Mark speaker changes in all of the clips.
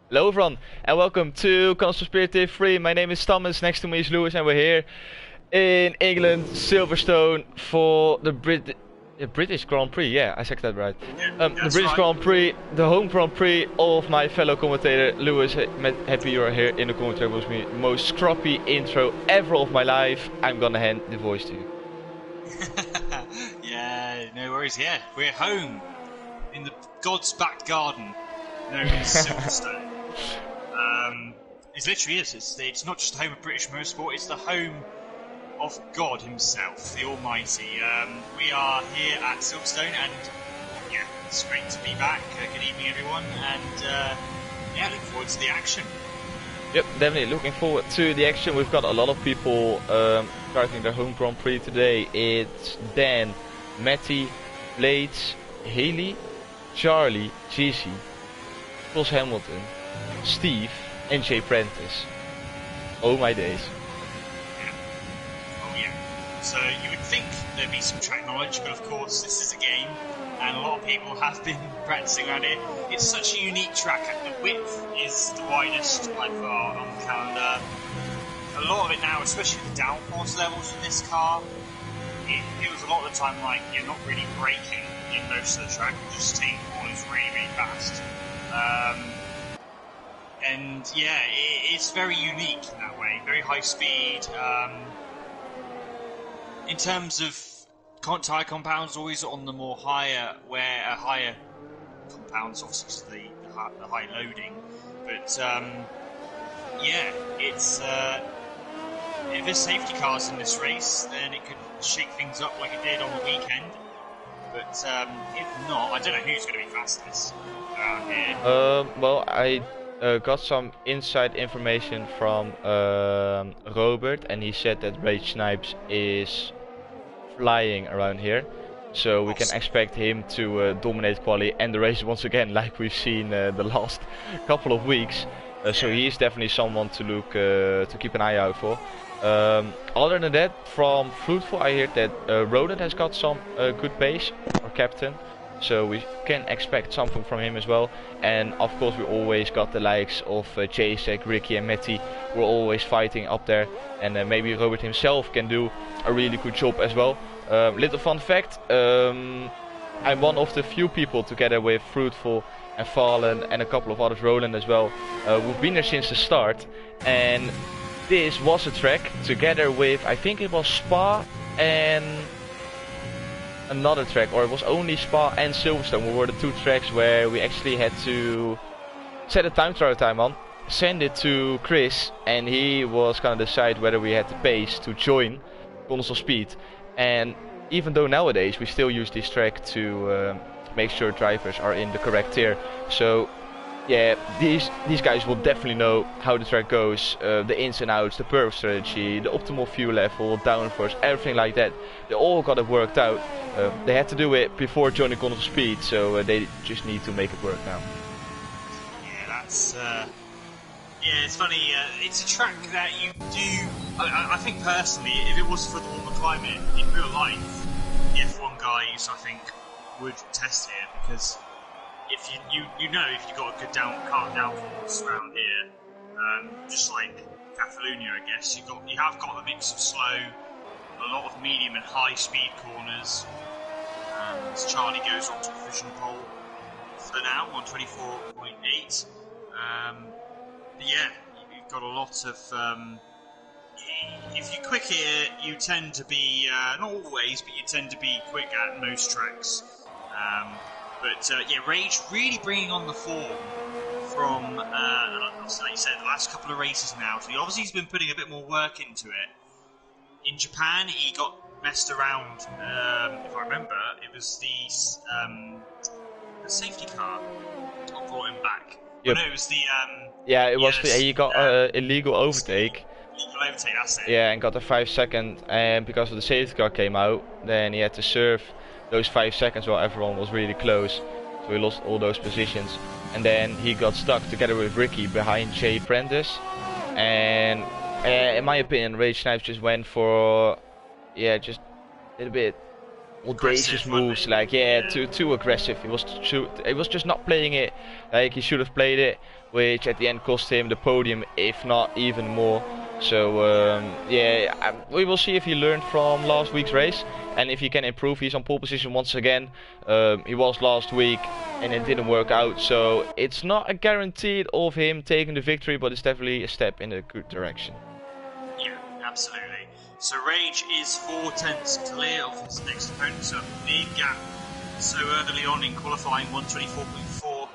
Speaker 1: Hello everyone, and welcome to Conspiracy Free. My name is Thomas, next to me is Lewis, and we're here in England, Silverstone, for the British Grand Prix. Yeah, I said that right. The British
Speaker 2: right.
Speaker 1: Grand Prix, the home Grand Prix of my fellow commentator Lewis. Happy you are here in the commentary with me. Most scrappy intro ever of my life. I'm gonna hand the voice to you.
Speaker 2: Yeah, no worries. Yeah, we're home in the God's back garden known as Silverstone. It literally is. It's not just the home of British motorsport. It's the home of God Himself, the Almighty. We are here at Silverstone, and yeah, it's great to be back. Good evening, everyone, and yeah, look forward to the action.
Speaker 1: Yep, definitely looking forward to the action. We've got a lot of people starting their home Grand Prix today. It's Dan, Matty, Blades, Haley, Charlie, GC, Ross Hamilton, Steve, and Jay Prentice. Oh my days.
Speaker 2: Yeah. Oh yeah. So you would think there'd be some track knowledge, but of course this is a game, and a lot of people have been practicing around it. It's such a unique track. The width is the widest by far on the calendar. A lot of it now, especially the downforce levels in this car, it feels a lot of the time like you're not really braking in most of the track, you're just taking corners really, really fast. And yeah, it's very unique in that way, very high speed. In terms of tyre compounds, always on the more higher compounds, obviously the high loading. But yeah, it's if there's safety cars in this race, then it could shake things up like it did on the weekend. But if not, I don't know who's going to be fastest around here.
Speaker 1: Well, I got some inside information from Robert, and he said that Ray Snipes is flying around here, so we can expect him to dominate quali and the race once again, like we've seen the last couple of weeks. So he is definitely someone to look to keep an eye out for. Other than that, from Fruitful, I heard that Roland has got some good pace, or captain. So we can expect something from him as well. And of course we always got the likes of Jacek, Ricky and Matty. We're always fighting up there. And maybe Robert himself can do a really good job as well. Little fun fact, I'm one of the few people, together with Fruitful and Fallen and a couple of others, Roland as well, who've been there since the start. And this was a track together with, I think it was Spa and another track, or it was only Spa and Silverstone. We were the two tracks where we actually had to set a time trial time on, send it to Chris, and he was gonna decide whether we had the pace to join Console Speed. And even though nowadays we still use this track to make sure drivers are in the correct tier, so yeah, these guys will definitely know how the track goes, the ins and outs, the perf strategy, the optimal fuel level, downforce, everything like that. They all got it worked out. They had to do it before joining Console Speed, so they just need to make it work now.
Speaker 2: Yeah, that's yeah, it's funny. It's a track that you do. I think personally, if it was for the warmer climate in real life, the F1 guys, I think, would test it, because if you know, if you've got a good car downforce around here, just like Catalonia, I guess you have got a mix of slow, a lot of medium and high speed corners. As Charlie goes on to the vision pole for now on 24.8. Yeah, you've got a lot of. If you're quick here, you tend to be not always, but you tend to be quick at most tracks. But yeah, Rage really bringing on the form from, like you said, the last couple of races now. So obviously he's been putting a bit more work into it. In Japan, he got messed around. If I remember, it was the safety car that brought him back.
Speaker 1: Yep.
Speaker 2: Oh, no, it was the
Speaker 1: yeah, it was he got illegal overtake.
Speaker 2: Illegal overtake, that's it.
Speaker 1: Yeah, and got a 5 second, and because of the safety car came out, then he had to serve those 5 seconds while everyone was really close, so he lost all those positions. And then he got stuck together with Ricky behind Jay Prentice, and in my opinion, Rage Snipes just went for, yeah, just a little bit audacious
Speaker 2: Aggressive,
Speaker 1: moves,
Speaker 2: wasn't
Speaker 1: like
Speaker 2: it?
Speaker 1: too aggressive. He was just not playing it like he should have played it, which at the end cost him the podium, if not even more. So we will see if he learned from last week's race and if he can improve. He's on pole position once again. He was last week and it didn't work out, so it's not a guarantee of him taking the victory, but it's definitely a step in a good direction.
Speaker 2: Yeah, absolutely. So Rage is 4 tenths clear of his next opponent, so a big gap so early on in qualifying, 124.4.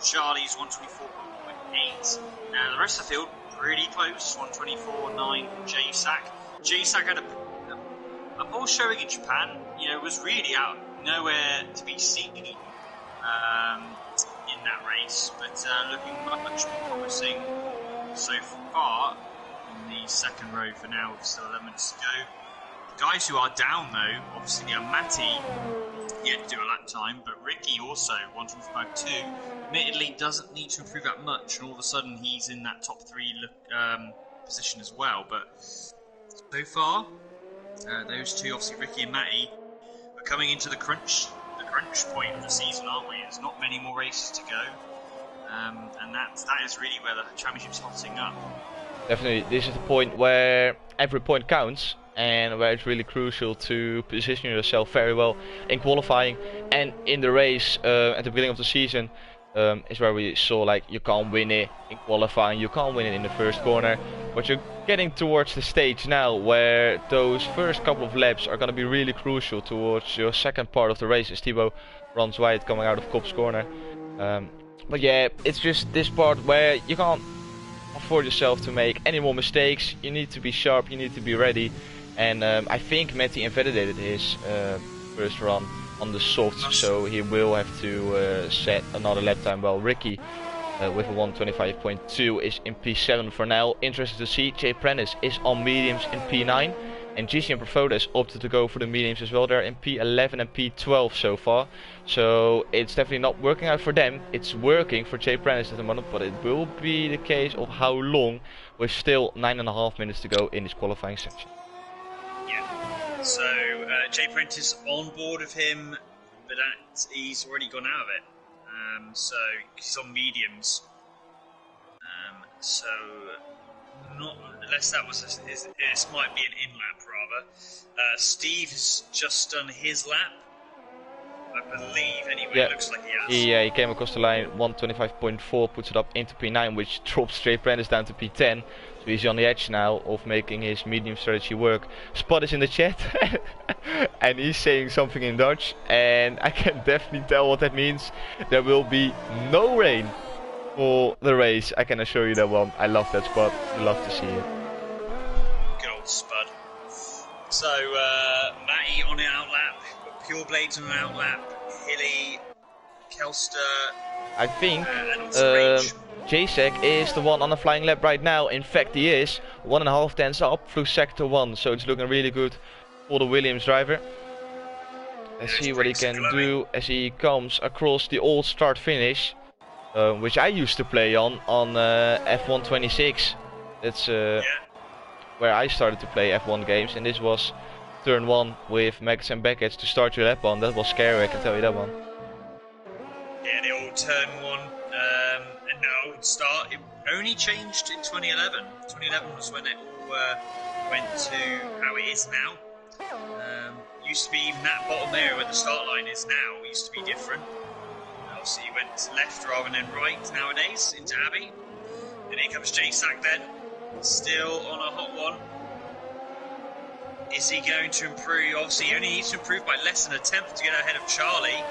Speaker 2: Charlie's 124.8. The rest of the field pretty close, 124.9. JSAC. JSAC had a poor showing in Japan. You know, was really out nowhere to be seen in that race, but looking much more promising so far. The second row for now with still 11 minutes to go. The guys who are down though, obviously Matty yet to do a lap time, but Ricky also 125.2. Admittedly doesn't need to improve that much, and all of a sudden he's in that top 3 position as well. But so far, those two, obviously Ricky and Matty, are coming into the crunch point of the season, aren't we? There's not many more races to go, and that is really where the championship's hotting up.
Speaker 1: Definitely, this is the point where every point counts and where it's really crucial to position yourself very well in qualifying and in the race. At the beginning of the season is where we saw like you can't win it in qualifying, you can't win it in the first corner, but you're getting towards the stage now where those first couple of laps are going to be really crucial towards your second part of the race as Thibaut runs wide coming out of Kopp's corner. But yeah, it's just this part where you can't afford yourself to make any more mistakes. You need to be sharp, you need to be ready, and I think Matty invalidated his first run on the softs, so he will have to set another lap time, while Ricky with a 125.2 is in P7 for now. Interesting to see, Jay Prentice is on mediums in P9, and GC and Profodes opted to go for the mediums as well. They're in P11 and P12 so far, so it's definitely not working out for them. It's working for Jay Prentice at the moment, but it will be the case of how long, with still 9.5 minutes to go in this qualifying section.
Speaker 2: Yeah, so Jay Prentice on board of him, but he's already gone out of it. So he's on mediums. So not unless that was this might be an in lap rather. Steve has just done his lap, I believe. Anyway,
Speaker 1: yeah.
Speaker 2: It looks like he has.
Speaker 1: He came across the line 125.4, puts it up into P9, which drops Jay Prentice down to P10. So he's on the edge now of making his medium strategy work. Spot is in the chat and he's saying something in Dutch, and I can definitely tell what that means. There will be no rain for the race, I can assure you that one. I love that Spot, I love to see it.
Speaker 2: Good old Spud. So Matty on an outlap, Pure Blades on an outlap, Hilly, Kelster,
Speaker 1: I think
Speaker 2: Rage.
Speaker 1: JSEC is the one on a flying lap right now. In fact, he is 1.5 tenths up through sector 1, so it's looking really good for the Williams driver. Let's see what he can do as he comes across the old start finish, which I used to play on F126. That's where I started to play F1 games, and this was turn 1 with Max and Beckett's to start your lap on. That was scary, I can tell you that one.
Speaker 2: Yeah, the old turn 1 and the old start. It only changed in 2011. 2011 was when it all went to how it is now. Used to be even that bottom area where the start line is now used to be different. Obviously, you went left rather than right nowadays into Abbey. And here comes JSAC then, still on a hot one. Is he going to improve? Obviously, he only needs to improve by less than a tenth to get ahead of Charlie.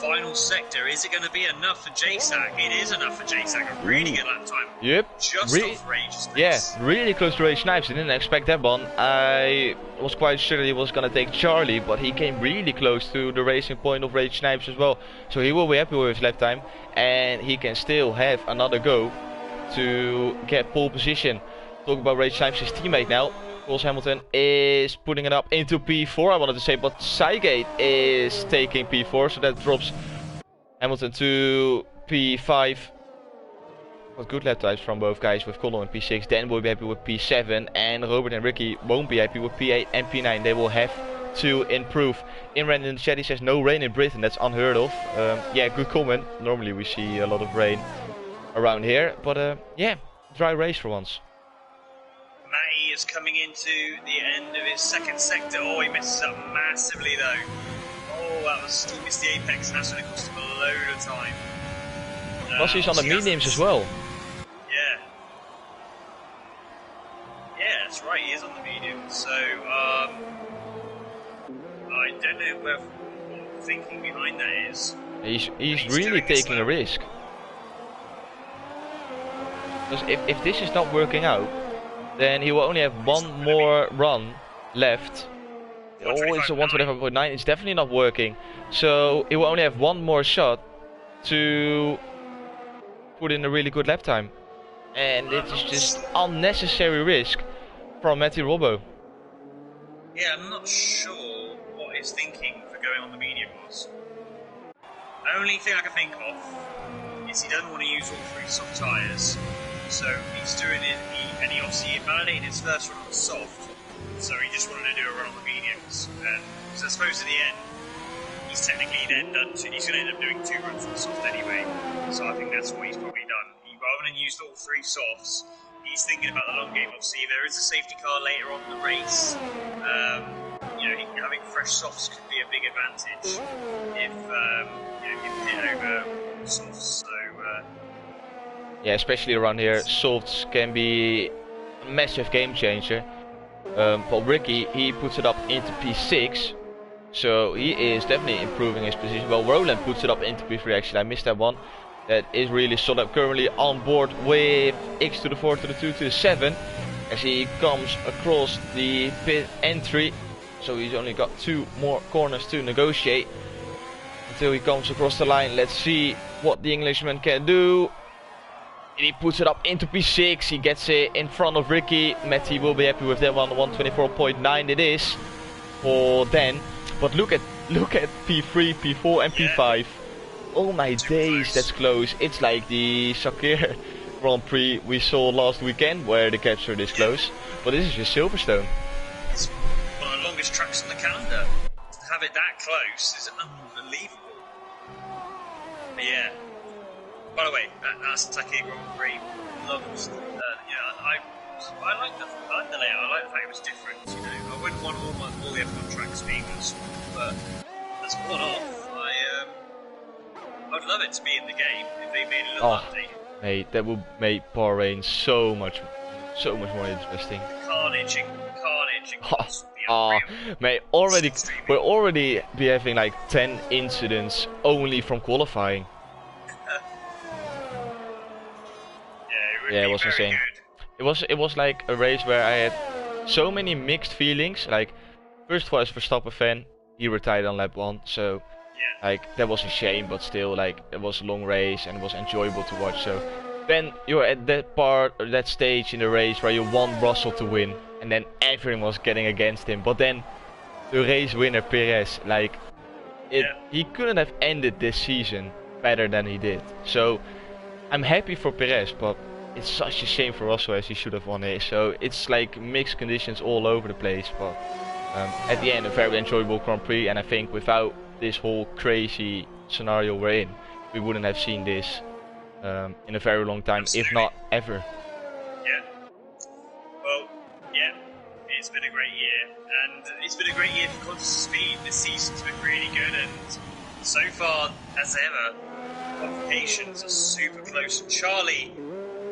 Speaker 2: Final sector, is it going to be enough for JSAC? It is enough for JSAC. A really good lap time.
Speaker 1: Yep.
Speaker 2: Just off Rage's pace.
Speaker 1: Yeah, really close to Rage Snipes. I didn't expect that one. I was quite sure that he was going to take Charlie, but he came really close to the racing point of Rage Snipes as well. So he will be happy with his lap time, and he can still have another go to get pole position. Talking about Rage Snipes, his teammate now. Lewis Hamilton is putting it up into P4, I wanted to say, but Sygate is taking P4, so that drops Hamilton to P5. But good lap times from both guys, with Connor in P6. Dan will be happy with P7, and Robert and Ricky won't be happy with P8 and P9. They will have to improve. Imran in the chat, he says no rain in Britain, that's unheard of. Yeah, good comment. Normally we see a lot of rain around here, but yeah, dry race for once.
Speaker 2: Matty is coming into the end of his second sector. Oh, he messes up massively though. Oh, he missed the apex, and that's going to cost him a load of time.
Speaker 1: Plus he's on the mediums as well.
Speaker 2: Yeah. Yeah, that's right, he is on the mediums. So, I don't know what the thinking behind that is.
Speaker 1: He's really taking a risk. Because if this is not working out, then he will only have one more run left. Oh, it's a 125.9. It's definitely not working. So he will only have one more shot to put in a really good lap time. And it is just unnecessary risk from Matty Robbo.
Speaker 2: Yeah, I'm not sure what his thinking for going on the medium was. The only thing I can think of is he doesn't want to use all 3 soft tyres. So he's doing it, and he obviously invalidated his first run on soft, so he just wanted to do a run on the mediums. And so I suppose at the end, he's technically then done. He's going to end up doing 2 runs on soft anyway. So I think that's what he's probably done. Rather than use all 3 softs, he's thinking about the long game. Obviously, if there is a safety car later on in the race, you know, having fresh softs could be a big advantage if you know, you hit over softs. So.
Speaker 1: Yeah, especially around here, softs can be a massive game changer. But Ricky, he puts it up into P6, so he is definitely improving his position. Well, Roland puts it up into P3 actually, I missed that one. That is really solid. Currently on board with X to the 4 to the 2 to the 7 as he comes across the pit entry. So he's only got 2 more corners to negotiate until he comes across the line. Let's see what the Englishman can do. And he puts it up into P6, he gets it in front of Ricky. Matty will be happy with that one, 124.9 it is for Dan. But look at P3, P4 and P5. Oh my days, that's close. It's like the Sakir Grand Prix we saw last weekend where the capture is close. But this is just Silverstone.
Speaker 2: It's one of the longest tracks on the calendar. To have it that close is unbelievable. But yeah. By the way, that's Sakir Grand Prix. Loves, I like the layout. I like the fact it was different. You know, I wouldn't want all the F1 tracks being this, but that's one off. I'd love it to be in the game if they made a little update.
Speaker 1: Mate, that would make Power Rain so much more interesting.
Speaker 2: Carnage and
Speaker 1: mate, we're already be having like 10 incidents only from qualifying. Yeah, it was insane. Good. It was like a race where I had so many mixed feelings. Like, first of all, as a Verstappen fan, he retired on lap 1, so yeah. Like that was a shame, but still, like, it was a long race and it was enjoyable to watch. So then you're at that part or that stage in the race where you want Russell to win, and then everyone was getting against him. But then the race winner Perez, like, he couldn't have ended this season better than he did. So I'm happy for Perez, but it's such a shame for Russell as he should have won it. So it's like mixed conditions all over the place. But at the end, a very enjoyable Grand Prix. And I think without this whole crazy scenario we're in, we wouldn't have seen this in a very long time, if not ever.
Speaker 2: Yeah. Well, yeah, it's been a great year. And it's been a great year for Constant Speed. This season's been really good. And so far, as ever, qualifications are super close. Charlie,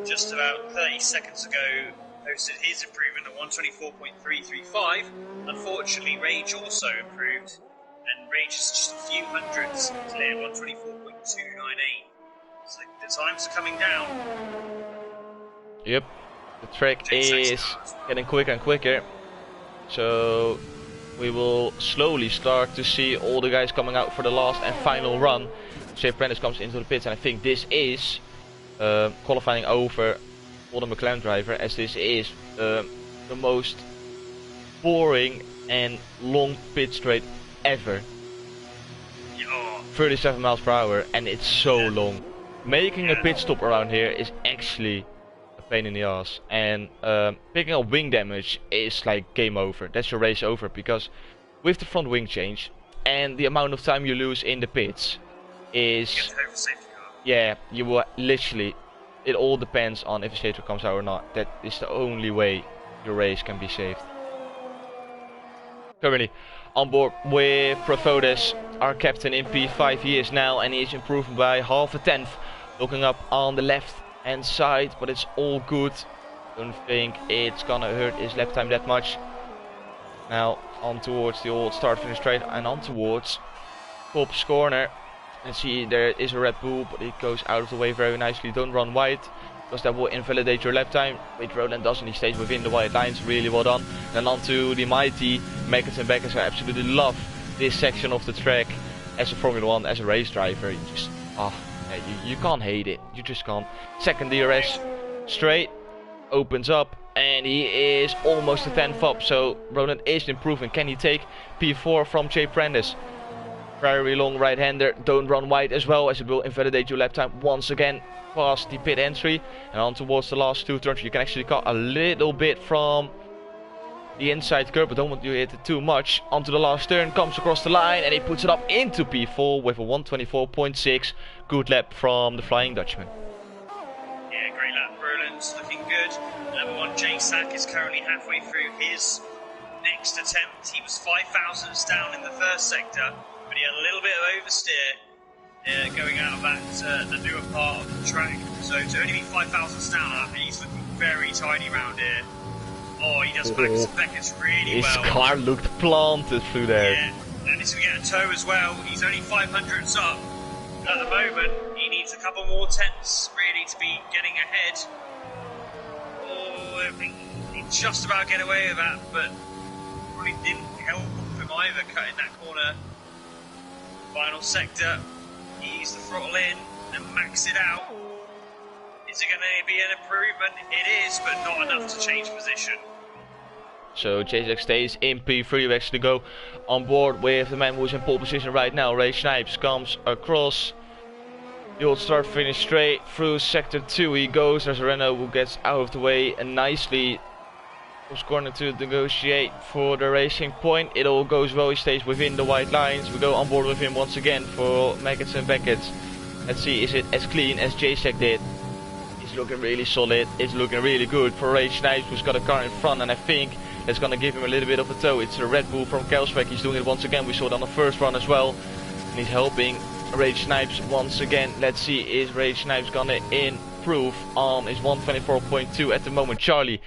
Speaker 2: just about 30 seconds ago, posted his improvement at 124.335. Unfortunately, Rage also improved, and Rage is just a few hundredths today at 124.298. So the times are coming down.
Speaker 1: Yep, the track is getting quicker and quicker. So we will slowly start to see all the guys coming out for the last and final run. Jay Prentice comes into the pits, and I think this is qualifying over for the McLaren driver, as this is the most boring and long pit straight ever. 37 miles per hour, and it's so long. Making a pit stop around here is actually a pain in the ass, and picking up wing damage is like game over. That's your race over, because with the front wing change and the amount of time you lose in the pits is, yeah, you will literally, it all depends on if a safety car comes out or not. That is the only way your race can be saved. Currently on board with Profodes, our captain in P5 he is now, and he is improving by half a tenth. Looking up on the left hand side, but it's all good. Don't think it's gonna hurt his lap time that much. Now on towards the old start finish straight and on towards Pop's corner. And see, there is a Red Bull, but it goes out of the way very nicely. Don't run wide, because that will invalidate your lap time. Which Roland doesn't, he stays within the white lines, really well done. Then on to the mighty Meckers and Beckers. I absolutely love this section of the track. As a Formula 1, as a race driver, you just, you can't hate it, you just can't. Second DRS straight, opens up, and he is almost a 10th up, so Roland is improving. Can he take P4 from Jay Prentice? Very long right-hander, don't run wide as well, as it will invalidate your lap time once again past the pit entry. And on towards the last two turns, you can actually cut a little bit from the inside curb, but don't want you to hit it too much. Onto the last turn, comes across the line, and he puts it up into P4 with a 124.6. Good lap from the Flying Dutchman.
Speaker 2: Yeah, great lap, Roland's looking good. Number 1, Jay Sack, is currently halfway through his next attempt. He was 5 thousandths down in the first sector, but he had a little bit of oversteer going out of that the newer part of the track. So to only be 5 thousandths down, he's looking very tiny round here. Oh, he does Beckers really well.
Speaker 1: His car looked planted through there.
Speaker 2: Yeah, and he's going to get a tow as well. He's only 500ths up at the moment. He needs a couple more tenths really to be getting ahead. Oh, I think he just about get away with that, but probably didn't help him either, cutting that corner. Final sector, he eased the throttle in and maxed it out. Is it going to be an improvement? It is, but not enough to change position.
Speaker 1: So JZX stays in P3. We actually go on board with the man who's in pole position right now. Ray Snipes comes across the old start finish straight through sector 2. He goes. There's a Renault who gets out of the way and nicely was corner to negotiate for the racing point. It all goes well. He stays within the white lines. We go on board with him once again for Meckers and Beckett. Let's see, is it as clean as JZX did? Looking really solid, it's looking really good for Ray Snipes, who's got a car in front, and I think that's gonna give him a little bit of a tow. It's a Red Bull from Kelsbeck. He's doing it once again. We saw it on the first run as well, and he's helping Ray Snipes once again. Let's see, is Ray Snipes gonna improve on his 124.2 at the moment? Charlie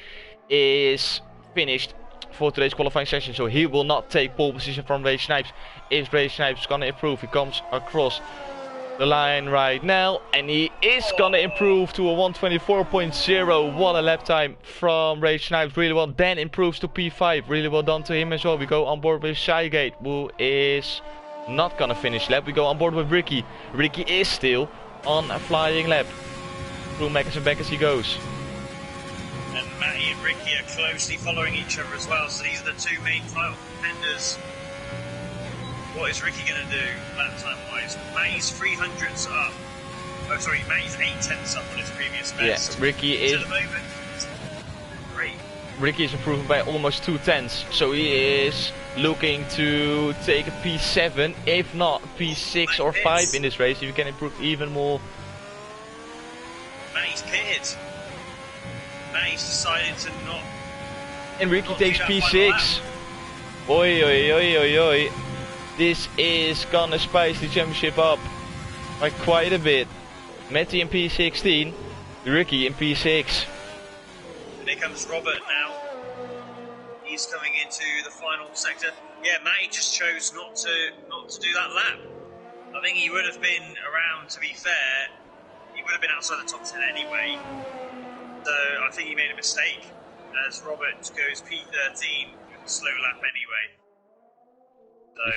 Speaker 1: is finished for today's qualifying session, so he will not take pole position from Ray Snipes. Is Ray Snipes gonna improve? He comes across the line right now, and he is gonna improve to a 124.0. What a lap time from Ray Snipes, really well. Then improves to P5, really well done to him as well. We go on board with Shygate, who is not gonna finish lap. We go on board with Ricky. Ricky is still on a flying lap. Through Meckers and Beckers he goes.
Speaker 2: And Matty and Ricky are closely following each other as well, so these are the two main title contenders. What is Ricky going to do lap time wise? Matty's 300ths up. Oh, sorry, Matty's 8/10ths up on his previous best.
Speaker 1: Yeah, Ricky is.
Speaker 2: At the moment, great.
Speaker 1: Ricky is improving by almost 2/10ths, so he is looking to take a P7, if not P6 or 5 in this race. If you can improve even more.
Speaker 2: Matty's pitted. Matty's decided to not.
Speaker 1: And Ricky takes P6. Oi, oi, oi, oi, oi. This is gonna spice the championship up by quite a bit. Matty in P16, Ricky in P6.
Speaker 2: And here comes Robert now. He's coming into the final sector. Yeah, Matty just chose not to do that lap. I think he would have been around, to be fair. He would have been outside the top 10 anyway. So I think he made a mistake, as Robert goes P13 with a slow lap anyway.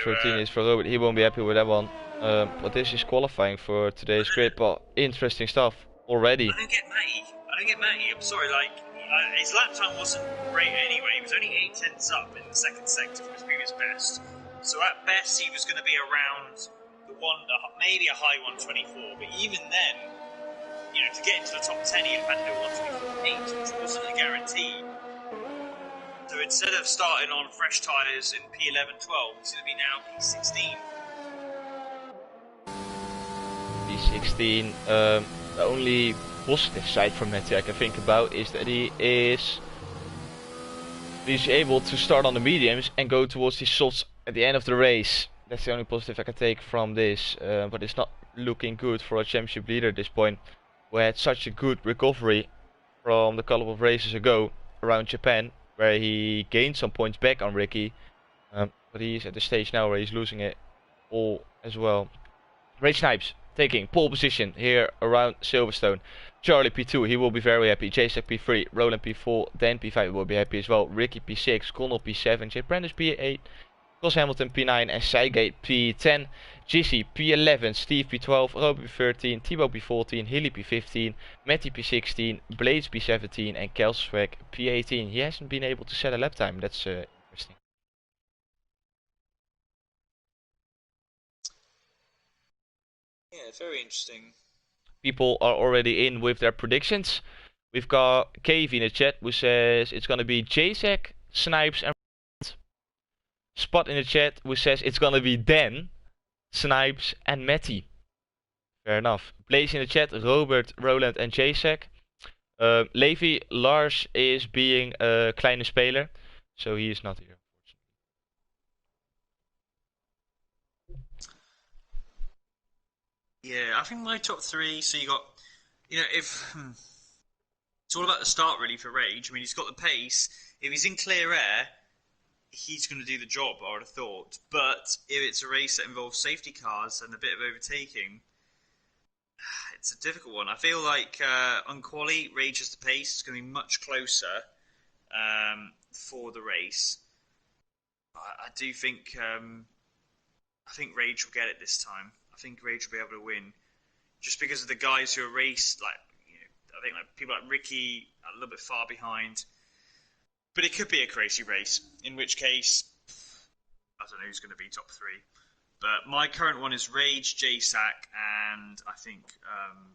Speaker 2: So,
Speaker 1: P13 is for Robert, he won't be happy with that one. But this is qualifying for today's grid, but interesting stuff already.
Speaker 2: I don't get Matty, I'm sorry, like, his lap time wasn't great anyway. He was only 8/10ths up in the second sector from his previous best. So at best he was going to be around maybe a high 124, but even then, you know, to get into the top 10 he'd have had to do 124.8, which wasn't a guarantee. So instead of starting on fresh tyres in P11-12, it's going to be now P16.
Speaker 1: P16. The only positive side from Matty I can think about is that he's able to start on the mediums and go towards the softs at the end of the race. That's the only positive I can take from this, but it's not looking good for a championship leader at this point. We had such a good recovery from the couple of races ago around Japan, where he gained some points back on Ricky, but he's at the stage now where he's losing it all as well. Ray Snipes taking pole position here around Silverstone. Charlie P2, he will be very happy. JSEC P3, Roland P4, Dan P5 will be happy as well. Ricky P6, Connell P7, Jay Prentice P8, Cos Hamilton P9 and Seigate P10. GC P11, Steve P12, Robert P13, Thibaut P14, Hilly P15, Matty P16, Blades P17 and Kelsweg P18. He hasn't been able to set a lap time, that's interesting.
Speaker 2: Yeah, very interesting.
Speaker 1: People are already in with their predictions. We've got KV in the chat who says it's gonna be JSEC, Snipes and Spot in the chat who says it's gonna be Dan, Snipes and Matty. Fair enough. Blaze in the chat, Robert, Roland and JSEC. Levi, Lars is being a kleine speler, so he is not here.
Speaker 2: Yeah, I think my top three. So you got, if it's all about the start really for Rage. I mean, he's got the pace. If he's in clear air, he's going to do the job, I would have thought. But if it's a race that involves safety cars and a bit of overtaking, it's a difficult one. I feel like on quali, Rage has the pace. It's going to be much closer for the race. I do think I think Rage will get it this time. I think Rage will be able to win, just because of the guys who are raced. I think people like Ricky are a little bit far behind. But it could be a crazy race, in which case I don't know who's going to be top three. But my current one is Rage, JSAC, and I think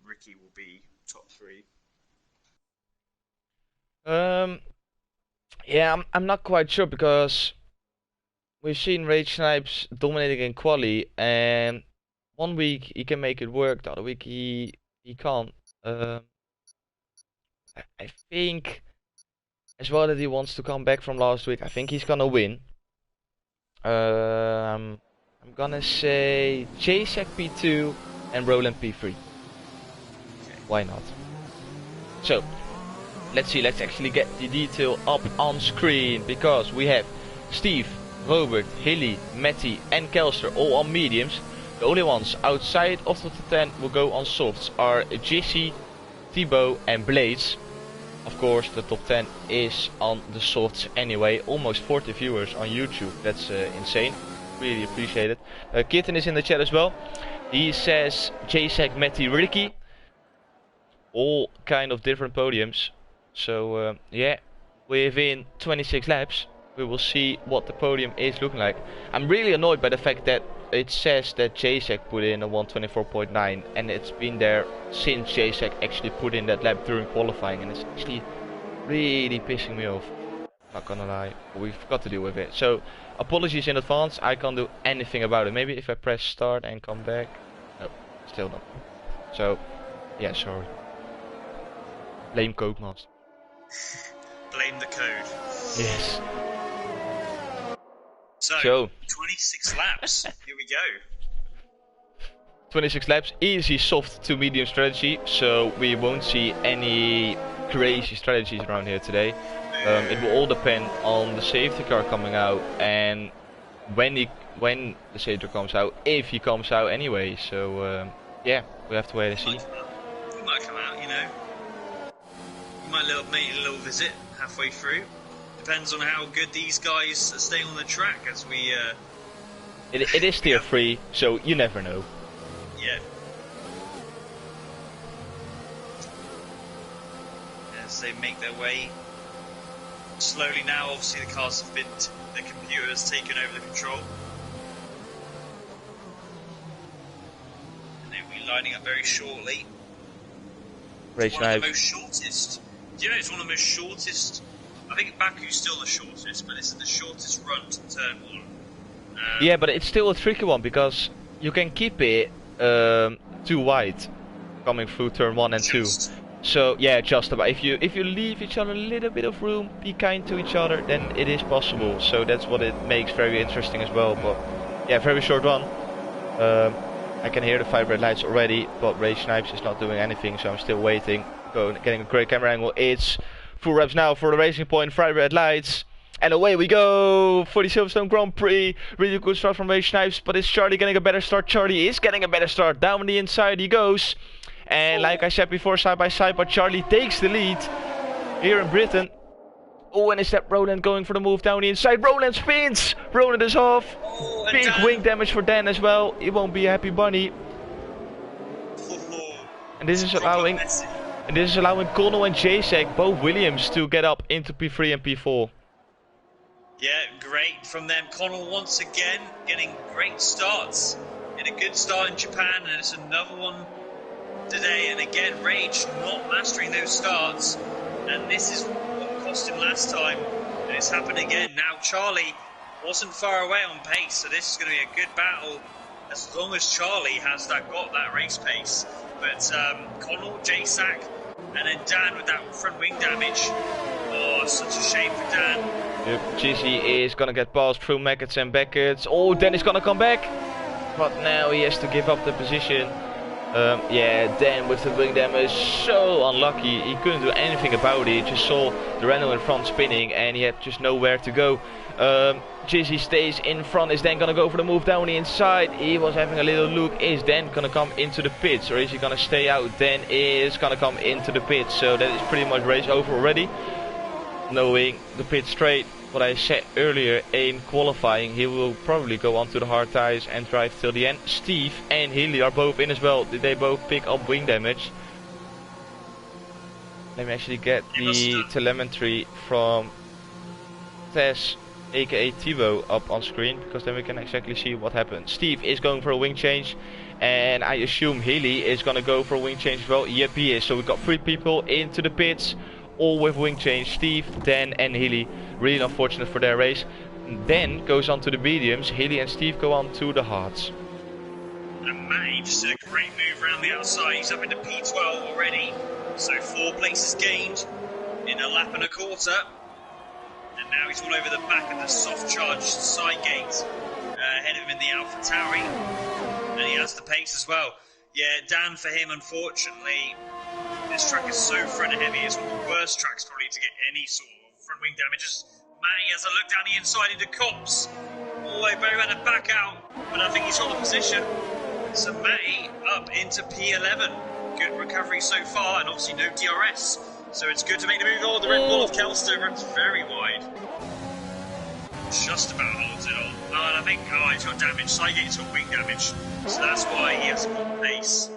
Speaker 2: Ricky will be top three.
Speaker 1: Yeah, I'm not quite sure, because we've seen Rage Snipes dominating in quali, and one week he can make it work, the other week he can't. I think as well that he wants to come back from last week. I think he's gonna win. I'm gonna say JSEC P2 and Roland P3. Why not? So let's see, let's actually get the detail up on screen, because we have Steve, Robert, Hilly, Matty and Kelster all on mediums. The only ones outside of the top 10 will go on softs are Jesse, Thibaut and Blades. Of course, the top 10 is on the softs anyway. Almost 40 viewers on YouTube. That's insane. Really appreciate it. Kitten is in the chat as well. He says JSEC, Matty, Ricky. All kind of different podiums. So yeah, within 26 laps we will see what the podium is looking like. I'm really annoyed by the fact that it says that JSEC put in a 124.9 and it's been there since JSEC actually put in that lap during qualifying, and it's actually really pissing me off. Not gonna lie, but we've got to deal with it. So apologies in advance, I can't do anything about it. Maybe if I press start and come back. No, still not. So yeah, sorry. Blame Codemaster.
Speaker 2: Blame the code.
Speaker 1: Yes.
Speaker 2: So 26 laps. Here we go.
Speaker 1: 26 laps, easy soft to medium strategy, so we won't see any crazy strategies around here today. It will all depend on the safety car coming out and when the safety car comes out, if he comes out anyway. So yeah, we have to wait and see.
Speaker 2: He might come out, you know. He might make a little visit halfway through. Depends on how good these guys are staying on the track as we.
Speaker 1: It is tier 3, so you never know.
Speaker 2: Yeah. As they make their way slowly now, obviously the cars have been, the computer has taken over the control. And they'll be lining up very shortly.
Speaker 1: Race
Speaker 2: It's one of the most shortest. Do you know it's one of the most shortest I think Baku's still the shortest, but this is the shortest run to turn 1.
Speaker 1: Yeah, but it's still a tricky one because you can keep it too wide coming through turn 1 and 2. So yeah, just about. If you leave each other a little bit of room, be kind to each other, then it is possible. So that's what it makes very interesting as well. But yeah, very short run. I can hear the 5 red lights already, but Rage Snipes is not doing anything, so I'm still waiting. Getting a great camera angle. It's full reps now for the racing point, 5 red lights. And away we go for the Silverstone Grand Prix. Really good start from Rage Snipes, but is Charlie getting a better start? Charlie is getting a better start. Down the inside he goes. And like I said before, side by side, but Charlie takes the lead here in Britain. Oh, and is that Roland going for the move down the inside? Roland spins! Roland is off. Big wing damage for Dan as well. He won't be a happy bunny. And this is allowing Connell and Jacek, both Williams, to get up into P3 and P4.
Speaker 2: Yeah, great from them. Connell once again getting great starts. In a good start in Japan, and it's another one today. And again, Rage not mastering those starts. And this is what cost him last time. And it's happened again. Now Charlie wasn't far away on pace, so this is going to be a good battle as long as Charlie has got that race pace. But Connell, Jacek, and then Dan with that front wing damage. Oh, such a shame for Dan.
Speaker 1: Yep, Jizzy is gonna get passed through Mackets and Beckett's. Oh, Dan is gonna come back, but now he has to give up the position. Yeah, Dan with the wing damage, so unlucky. He couldn't do anything about it. He just saw the Renault in front spinning and he had just nowhere to go. Jizzy stays in front. Is Dan gonna go for the move down the inside? He was having a little look. Is Dan gonna come into the pits or is he gonna stay out? Dan is gonna come into the pits, so that is pretty much race over already. Knowing the pit straight, what I said earlier in qualifying, he will probably go onto the hard tires and drive till the end. Steve and Hilly are both in as well. Did they both pick up wing damage? Let me actually get the telemetry from Tess, aka Thibaut, up on screen, because then we can exactly see what happened. Steve is going for a wing change, and I assume Hilly is gonna go for a wing change as well. Yep, he is. So we've got 3 people into the pits, all with wing change. Steve, Dan and Hilly. Really unfortunate for their race. Dan goes on to the mediums. Hilly and Steve go on to the hards.
Speaker 2: And Matty just did a great move around the outside. He's up into P12 already. So 4 places gained in a lap and a quarter. And now he's all over the back of the soft charged side gate. Ahead of him in the Alpha Tauri. And he has the pace as well. Yeah, Dan, for him, unfortunately, this track is so front heavy. It's one of the worst tracks probably to get any sort of front wing damages. Matty has a look down the inside into Cops. All the way around and back out. But I think he's got the position. So Matty up into P11. Good recovery so far, and obviously no DRS. So it's good to make the move. Oh, the Red Bull of Kelster runs very wide. Just about holds it on. Oh, and I think he's got damage. Sidegate's got wing damage. So that's why he has good pace.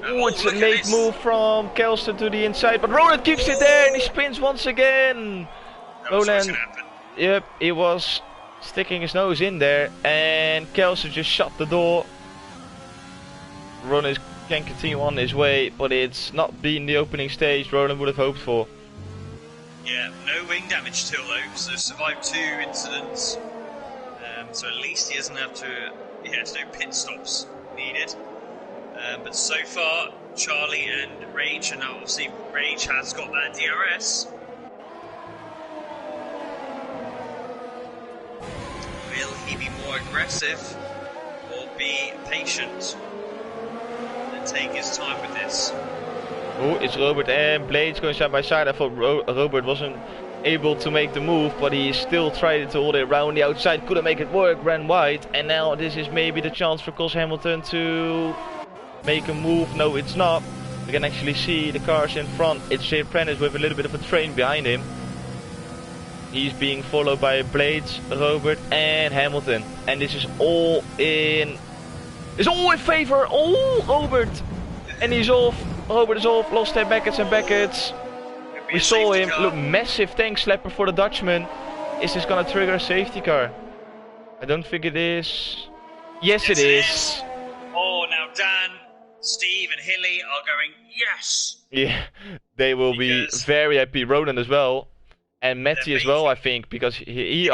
Speaker 1: Oh, it's a late move from Kelster to the inside, but Roland keeps it there and he spins once again. Roland, yep, he was sticking his nose in there and Kelster just shut the door. Roland can continue on his way, but it's not been the opening stage Roland would have hoped for.
Speaker 2: Yeah, no wing damage still though, so survived 2 incidents. So at least he doesn't have to, there's no pit stops needed. But so far, Charlie and Rage, and obviously Rage has got that DRS. Will he be more aggressive or be patient and take his time with this?
Speaker 1: Oh, it's Robert and Blades going side by side. I thought Robert wasn't able to make the move, but he still tried to hold it around the outside, couldn't make it work, ran wide, and now this is maybe the chance for Cos Hamilton to make a move. No, it's not. We can actually see the cars in front. It's Jay Prentice with a little bit of a train behind him. He's being followed by Blades, Robert and Hamilton, and this is all in favor. Oh, Robert, and he's off. Robert is off, lost 10 Beckett's and Beckett's. We saw him, look, massive tank slapper for the Dutchman. Is this gonna trigger a safety car? I don't think it is. Yes, it is.
Speaker 2: Oh, now Dan, Steve and Hilly are going, yes!
Speaker 1: Yeah, they will be very happy. Roland as well. And Matty as well, I think, because he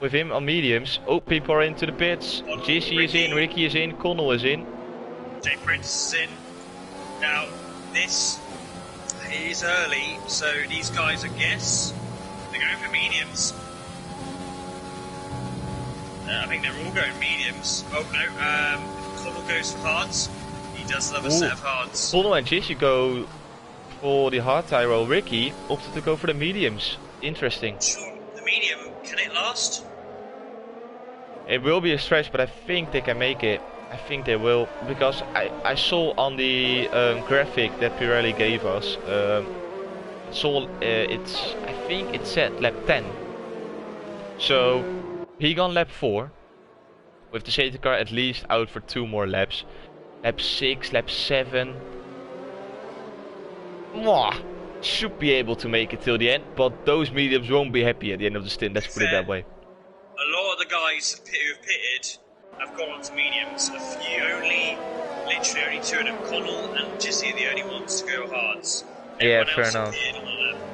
Speaker 1: with him on mediums. Oh, people are into the pits. GC is in, Ricky is in, Connell is in.
Speaker 2: Jay Prince is in. Now, this is early, so these guys, I guess, they're going for mediums. I think they're all going mediums. Oh no, Connell goes for hards. He does love a set of hards.
Speaker 1: Connell and GC go for the hard tire, while Ricky opted to go for the mediums. Interesting.
Speaker 2: The medium, can it last?
Speaker 1: It will be a stretch, but I think they can make it. I think they will, because I saw on the graphic that Pirelli gave us, I think it said lap 10. So he gone lap 4, with the safety car at least out for 2 more laps. Lap 6, lap 7. Mwah, should be able to make it till the end, but those mediums won't be happy at the end of the stint, let's put it that way.
Speaker 2: A lot of the guys who've pitted have gone on to mediums. A few, literally only 2 of them, Connell and Jizzy, are the only ones to go hards.
Speaker 1: Yeah, fair enough.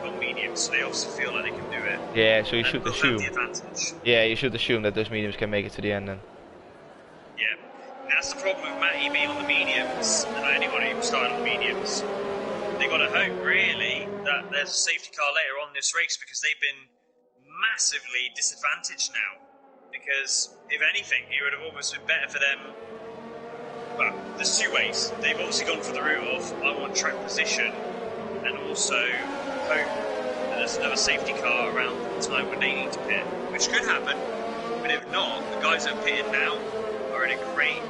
Speaker 2: On mediums, so they also feel like they can do it.
Speaker 1: Yeah, so you should assume.
Speaker 2: The advantage.
Speaker 1: Yeah, you should assume that those mediums can make it to the end then.
Speaker 2: Yeah, and that's the problem with Matty being on the mediums, and anybody who started on the mediums. They got to hope, really, that there's a safety car later on this race, because they've been massively disadvantaged now. Because, if anything, it would have almost been better for them. Well, there's 2 ways. They've obviously gone for the route of, I want track position, and also hope that there's another safety car around the time when they need to pit, which could happen. But if not, the guys that have pitted now are in a great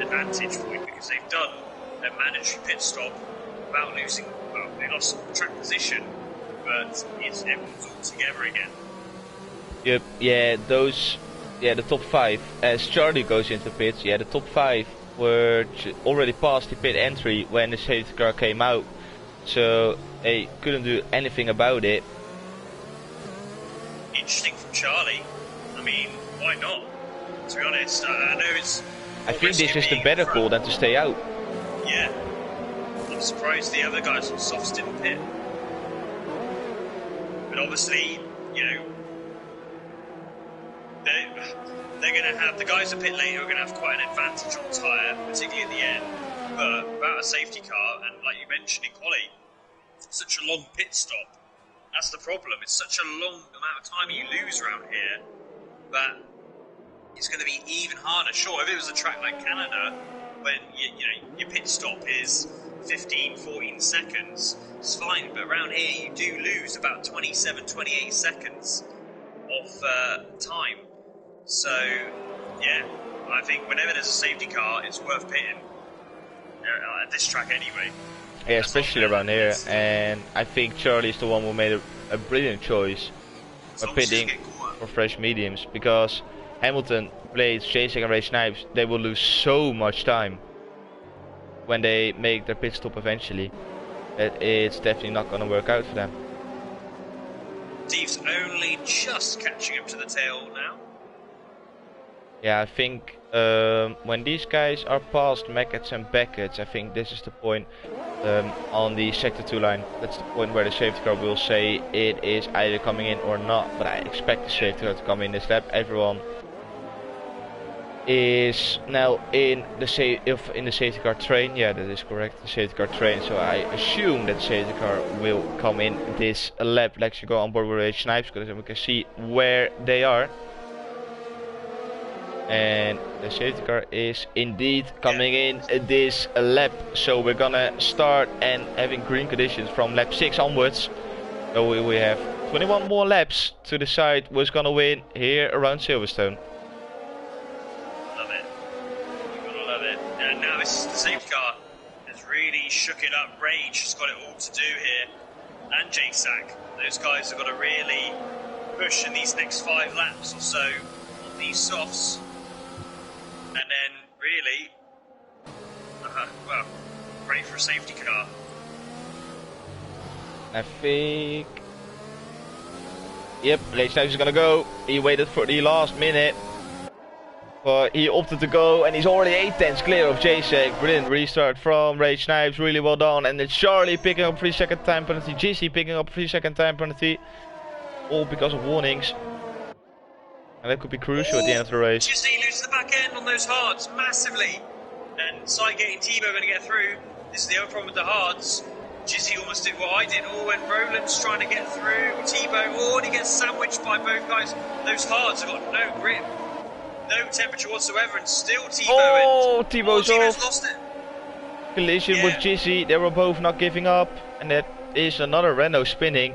Speaker 2: advantage point, because they've done a mandatory pit stop without losing. Well, they lost track position, but everyone's all together again.
Speaker 1: Yep, yeah, the top 5, as Charlie goes into pits, the top 5 were already past the pit entry when the safety car came out, so they couldn't do anything about it.
Speaker 2: Interesting from Charlie. I mean, why not? To be honest, I know it's.
Speaker 1: I think this is the better call than to stay out.
Speaker 2: Yeah. I'm surprised the other guys on softs didn't pit. But obviously, you know, they're going to have, the guys that pit later are going to have quite an advantage on tyre, particularly at the end. But without a safety car, and like you mentioned in quali, such a long pit stop, that's the problem. It's such a long amount of time you lose around here that it's going to be even harder. Sure, if it was a track like Canada, when your pit stop is 15, 14 seconds, it's fine. But around here, you do lose about 27, 28 seconds of time. So, yeah, I think whenever there's a safety car, it's worth pitting. At this track anyway.
Speaker 1: Yeah, especially around here. And I think Charlie is the one who made a brilliant choice of pitting for fresh mediums. Because Hamilton, Blades, Jasek and Ray Snipes, they will lose so much time when they make their pit stop eventually, that it's definitely not going to work out for them.
Speaker 2: Steve's only just catching up to the tail now.
Speaker 1: Yeah, I think when these guys are past Mackett's and Beckett's, I think this is the point on the sector 2 line. That's the point where the safety car will say it is either coming in or not. But I expect the safety car to come in this lap. Everyone is now in the safety car train. Yeah, that is correct, the safety car train. So I assume that the safety car will come in this lap. Let's go on board with Ray Snipes, because then we can see where they are. And the safety car is indeed coming in this lap. So we're gonna start and having green conditions from lap 6 onwards. So we have 21 more laps to decide who's gonna win here around Silverstone.
Speaker 2: Love it. You're gonna love it. And now this is the safety car has really shook it up. Rage has got it all to do here. And JSAC. Those guys have got to really push in these next 5 laps or so on these softs. And then, really, well, ready for a safety car.
Speaker 1: I think... Yep, Ray Snipes is gonna go. He waited for the last minute, but he opted to go, and he's already 8 tenths clear of JSEC. Brilliant restart from Ray Snipes, really well done. And it's Charlie picking up 3-second time penalty, GC picking up 3-second time penalty. all because of warnings. And that could be crucial at the end of the race.
Speaker 2: Jizzy loses the back end on those hards massively. And Sidegate and Tebow are going to get through. This is the other problem with the hards. Jizzy almost did what I did. Oh, and Roland's trying to get through. Tebow, and he gets sandwiched by both guys. Those hards have got no grip, no temperature whatsoever, and still Tebow.
Speaker 1: Tebow's off.
Speaker 2: Lost it.
Speaker 1: Collision with Jizzy. They were both not giving up, and that is another Renault spinning.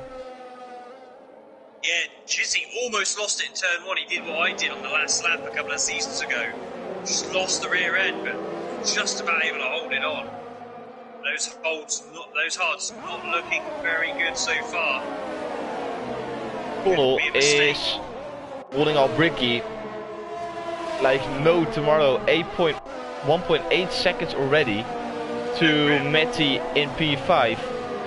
Speaker 2: Yeah, Jizzy almost lost it in turn 1. He did what I did on the last lap a couple of seasons ago. Just lost the rear end, but just about able to hold it on. Those hards not looking very good so far.
Speaker 1: Connell is holding off Ricky like no tomorrow. 1.8 seconds already to Matty in P5.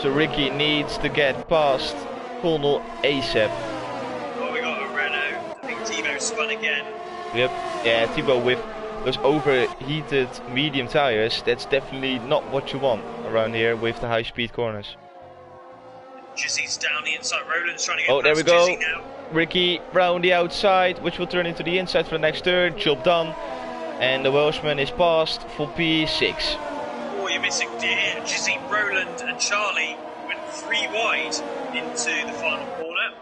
Speaker 1: So Ricky needs to get past Connell ASAP.
Speaker 2: Oh, we got a Renault. I think Tebow spun again.
Speaker 1: Yep, yeah, Tebow with those overheated medium tires. That's definitely not what you want around here with the high speed corners.
Speaker 2: Jizzy's down the inside. Roland's trying to get
Speaker 1: past there we go.
Speaker 2: Jizzy now.
Speaker 1: Ricky round the outside, which will turn into the inside for the next turn. Job done. And the Welshman is passed for P6.
Speaker 2: Oh, you're missing dear. Jizzy, Roland and Charlie went 3 wide into the final corner.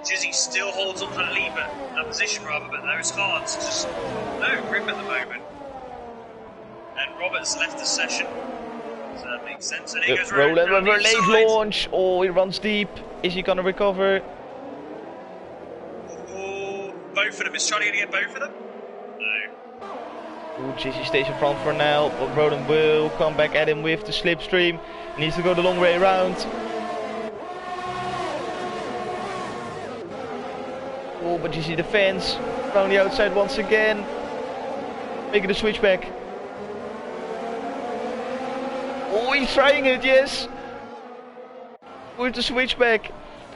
Speaker 2: Jizzy still holds on to that lead, that position rather, but those hards just no grip at the moment. And Roberts left the session. So that makes sense. And here goes
Speaker 1: Roland
Speaker 2: with
Speaker 1: a late launch. Oh, he runs deep. Is he gonna recover?
Speaker 2: Oh, both of them. Is Charlie gonna get both of them? No.
Speaker 1: Ooh, Jizzy stays in front for now, but Roland will come back at him with the slipstream. He needs to go the long way around. Oh, but Jizzy defends. Round the outside once again. Making the switchback. Oh, he's trying it, yes. With the switchback.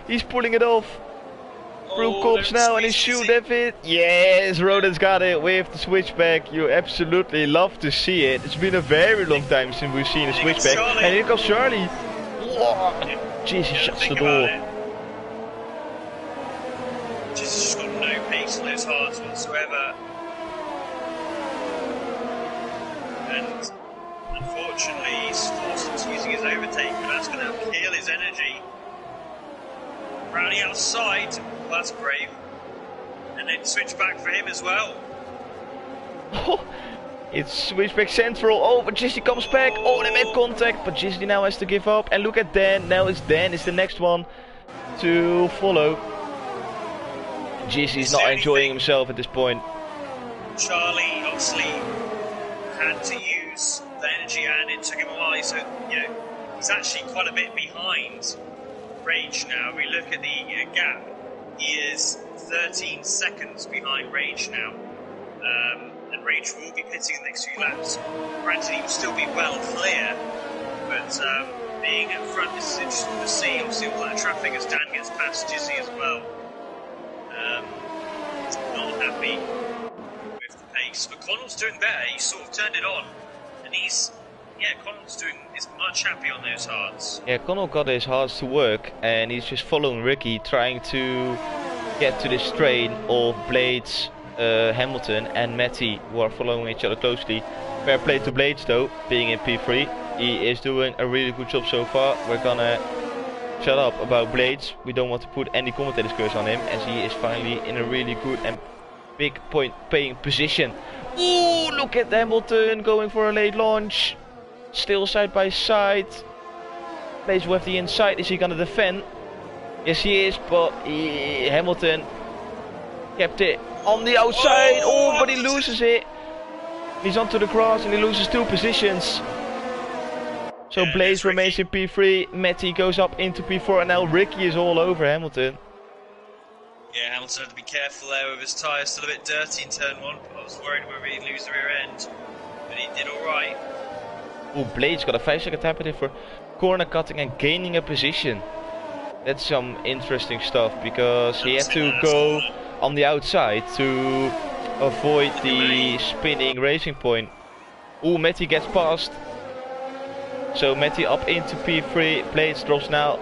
Speaker 1: He's pulling it off. Through cops now and he shoot it. Yes, Roland's got it with the switchback. You absolutely love to see it. It's been a very long time since we've seen a switchback. And here comes Charlie. Jeez, he shuts the door.
Speaker 2: Jizzy's just got no pace on those hards whatsoever. And unfortunately he's forced into using his overtake, but that's going to kill his energy. Round the outside, well, that's brave. And then switch back for him as well.
Speaker 1: Oh, it's switchback central. Oh, but Jizzy comes back. Oh, they made contact, but Jizzy now has to give up. And look at Dan. Now it's Dan is the next one to follow. Jizzy's not enjoying himself at this point.
Speaker 2: Charlie obviously had to use the energy and it took him a while, so he's actually quite a bit behind Rage now. We look at the gap, he is 13 seconds behind Rage now, and Rage will be pitting in the next few laps. Granted, he will still be well clear, but being at front, this is interesting to see. Obviously all that traffic as Dan gets past Jizzy as well. Not happy with the pace, but Connell's doing better. He sort of turned it on, and Connell's is much happy on those hards. Yeah,
Speaker 1: Connell got his hards to work, and he's just following Ricky, trying to get to this train of Blades, Hamilton and Matty, who are following each other closely. Fair play to Blades though, being in P3. He is doing a really good job so far. We're gonna shut up about Blades. We don't want to put any commentator's curse on him, as he is finally in a really good and big point paying position. Ooh, look at Hamilton going for a late launch. Still side by side. Blades with the inside. Is he gonna defend? Yes, he is, but Hamilton kept it on the outside. Oh, but he loses it. He's onto the grass and he loses 2 positions. So Blaze remains in P3, Matty goes up into P4, and now Ricky is all over Hamilton.
Speaker 2: Yeah, Hamilton had to be careful there with his tyres, still a bit dirty in turn 1. I was worried whether he'd lose the rear end, but he did alright.
Speaker 1: Oh, Blaze got a 5-second time penalty for corner cutting and gaining a position. That's some interesting stuff, because he had to go on the outside to avoid the spinning racing point. Oh, Matty gets past. So Matty up into P3, Blades drops now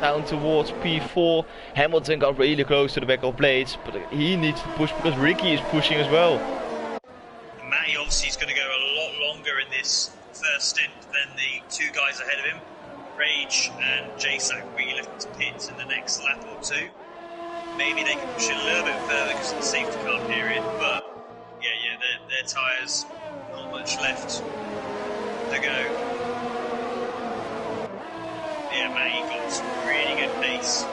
Speaker 1: down towards P4. Hamilton got really close to the back of Blades, but he needs to push because Ricky is pushing as well.
Speaker 2: Matty obviously is going to go a lot longer in this first stint than the two guys ahead of him. Rage and J-Sack will be looking to pit in the next lap or two. Maybe they can push it a little bit further because of the safety car period, but yeah, their tyres, not much left to go. Yeah, Matty got some really good pace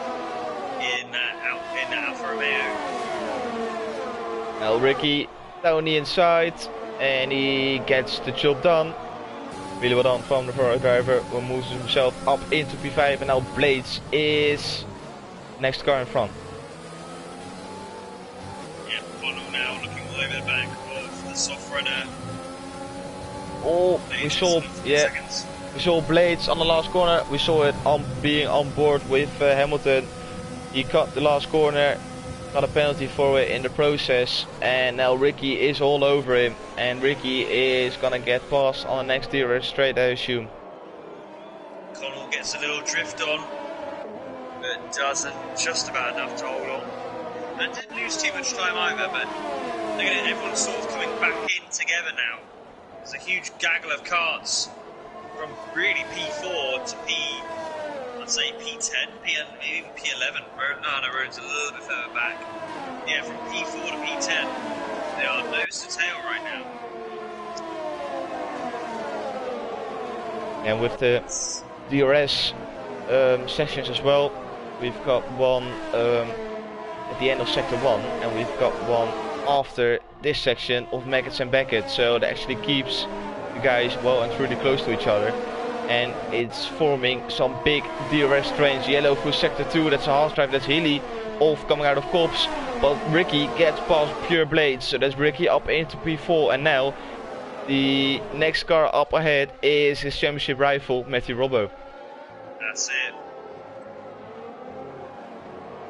Speaker 2: in that Alfa Romeo.
Speaker 1: Now Ricky down the inside, and he gets the job done. Really well done from the Ferrari driver, who moves himself up into P5, and now Blades is next car in front.
Speaker 2: Yeah, Bono now looking all over the back of the soft runner.
Speaker 1: Oh, we saw Blades on the last corner. We saw it being on board with Hamilton. He cut the last corner, got a penalty for it in the process, and now Ricky is all over him, and Ricky is gonna get past on the next DRS straight, I assume.
Speaker 2: Connell gets a little drift on, but doesn't just about enough to hold on. And didn't lose too much time either, but look at it, everyone's sort of coming back in together now. There's a huge gaggle of carts from really P4 to I'd say P10, maybe even P11. No, Road's a little bit further back. Yeah, from P4 to P10, they are nose to tail right now.
Speaker 1: And with the DRS sessions as well, we've got one at the end of sector 1, and we've got one after this section of Maggots and Beckett, so that actually keeps the guys well and truly close to each other. And it's forming some big DRS trains. Yellow through sector 2, that's a half drive, that's Healy off coming out of Cops, but Ricky gets past Pure Blades, so that's Ricky up into P4, and now the next car up ahead is his championship rival, Matthew Robbo.
Speaker 2: That's it.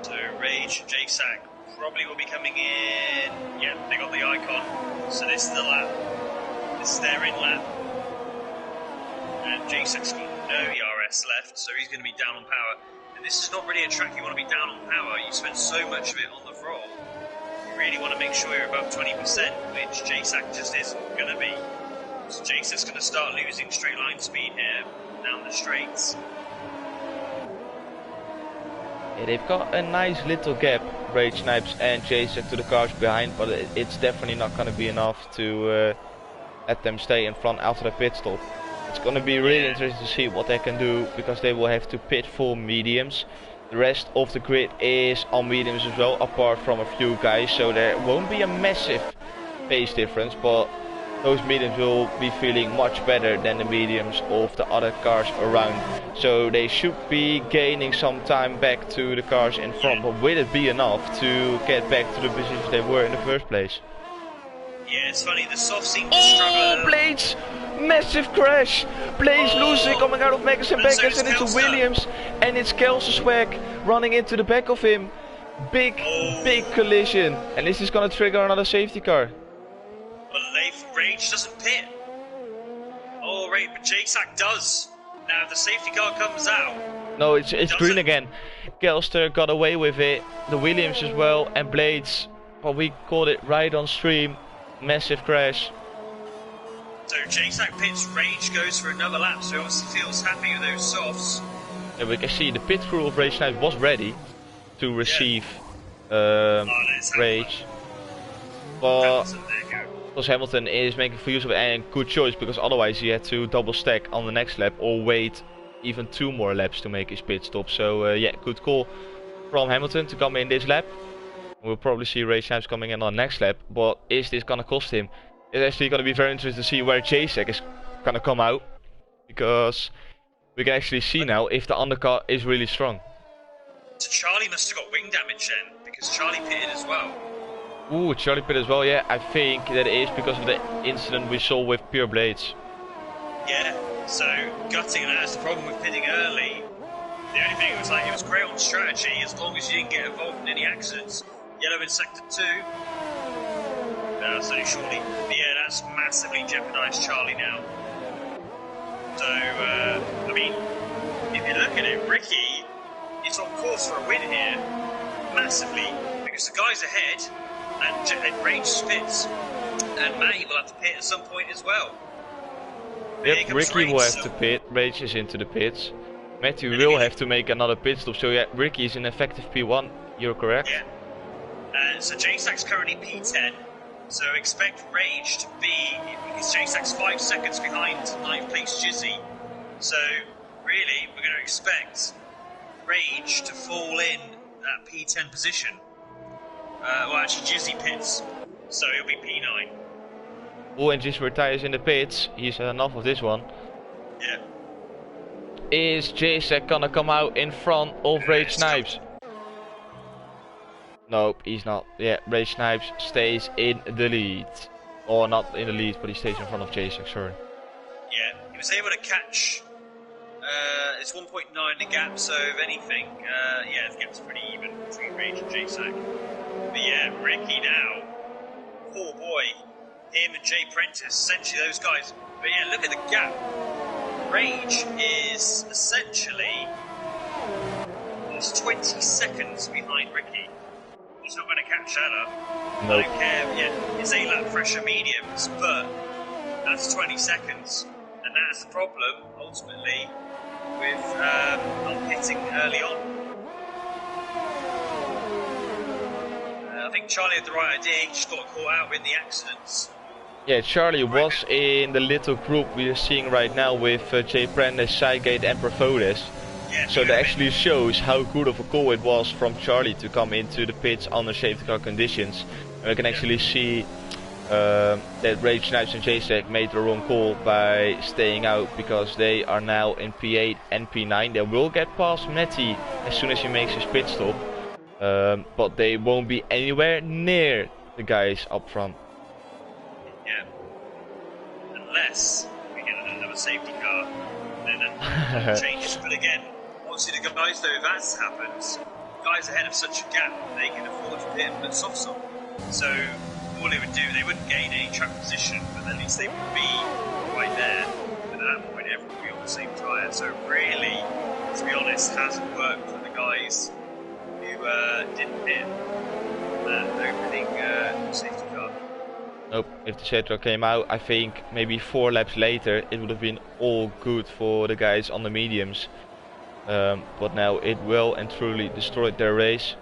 Speaker 2: So Rage, J-Sack probably will be coming in. Yeah, they got the icon. So this is the lap. This is their in lap. And J-Sack's got no ERS left, so he's going to be down on power. And this is not really a track you want to be down on power. You spend so much of it on the throttle. You really want to make sure you're above 20%, which J-Sack just isn't going to be. So J-Sack's going to start losing straight line speed here down the straights.
Speaker 1: Yeah, they've got a nice little gap, Rage Snipes and J-Sack, to the cars behind, but it's definitely not going to be enough to let them stay in front after the pit stop. It's going to be really interesting to see what they can do, because they will have to pit for mediums. The rest of the grid is on mediums as well, apart from a few guys, so there won't be a massive pace difference, but those mediums will be feeling much better than the mediums of the other cars around. So they should be gaining some time back to the cars in front, but will it be enough to get back to the positions they were in the first place?
Speaker 2: Yeah, it's funny, the soft seem to struggle.
Speaker 1: Oh, Blades! Massive crash! Blades losing, coming out of Maggots and Beckett, and it's a Williams, and it's Kelso Swag running into the back of him. Big collision, and this is gonna trigger another safety car.
Speaker 2: But Rage doesn't pit. Oh, right, but J-Sack does. Now, if the safety car comes out...
Speaker 1: No, it's green again. Kelster got away with it, the Williams as well, and Blades, well, we called it right on stream. Massive crash.
Speaker 2: So J-Sack pits, Rage goes for another lap, so he obviously feels happy with those softs.
Speaker 1: And we can see the pit crew of Rage Snipes was ready to receive Rage. But because Hamilton is making full use of it, and good choice, because otherwise he had to double stack on the next lap or wait even 2 more laps to make his pit stop. So yeah, good call from Hamilton to come in this lap. We'll probably see Rage Snipes coming in on the next lap, but is this gonna cost him? It's actually gonna be very interesting to see where J-Sack is gonna come out, because we can actually see now if the undercar is really strong.
Speaker 2: So Charlie must have got wing damage then, because Charlie pitted as well.
Speaker 1: Ooh, Charlie pit as well, yeah. I think that is because of the incident we saw with Pure Blades.
Speaker 2: Yeah, so gutting, and that's the problem with pitting early. The only thing was, like, it was great on strategy as long as you didn't get involved in any accidents. Yellow in sector 2. So surely, yeah, that's massively jeopardised Charlie now. So, I mean, if you look at it, Ricky is on course for a win here, massively, because the guys ahead, and Rage spits, and Matty will have to pit at some point as well.
Speaker 1: Yep, Ricky will have to pit. Rage is into the pits. Matthew will have to make another pit stop. So yeah, Ricky is in effective P1. You're correct.
Speaker 2: Yeah. So JSAC's currently P10. So expect Rage to be, because JSAC's 5 seconds behind 9th place Jizzy. So really, we're going to expect Rage to fall in that P10 position. Well, actually, Jizzy pits, so he'll be P9.
Speaker 1: Oh, and just retires in the pits. He's had enough of this one.
Speaker 2: Yeah.
Speaker 1: Is JSAC gonna come out in front of Rage Snipes? Nope, he's not. Yeah, Rage Snipes stays in the lead. Or not in the lead, but he stays in front of JSAC, sorry.
Speaker 2: Yeah, he was able to catch. It's 1.9 the gap, so if anything, yeah, the gap's pretty even between Rage and JSAC. But yeah, Ricky now. Poor boy. Him and Jay Prentice, essentially those guys. But yeah, look at the gap. Rage is essentially almost 20 seconds behind Ricky. He's not going to catch that up. Nope. I don't care, yeah, his A-lap fresher mediums, but that's 20 seconds. And that's the problem, ultimately, with not hitting early on. I think Charlie had the right idea, he just got caught out in the accidents.
Speaker 1: Yeah, Charlie was in the little group we are seeing right now with Jay Prentice, Cygate and Perfodes. Yeah, so that actually shows how good of a call it was from Charlie to come into the pits under safety car conditions. And we can actually see that Rage Snipes and JSAC made the wrong call by staying out, because they are now in P8 and P9. They will get past Matty as soon as he makes his pit stop, but they won't be anywhere near the guys up front.
Speaker 2: Yeah, unless we get another safety car, then that changes. But again, obviously the guys though, if that happens, guys ahead of such a gap, they can afford to pit and put softs on. So all they would do, they wouldn't gain any track position, but at least they would be right there. And at that point, everyone would be on the same tyre. So really, to be honest, hasn't worked for the guys who didn't pit that opening safety car.
Speaker 1: Nope, if the safety car came out, I think maybe 4 laps later, it would have been all good for the guys on the mediums. But now it will and truly destroyed their race.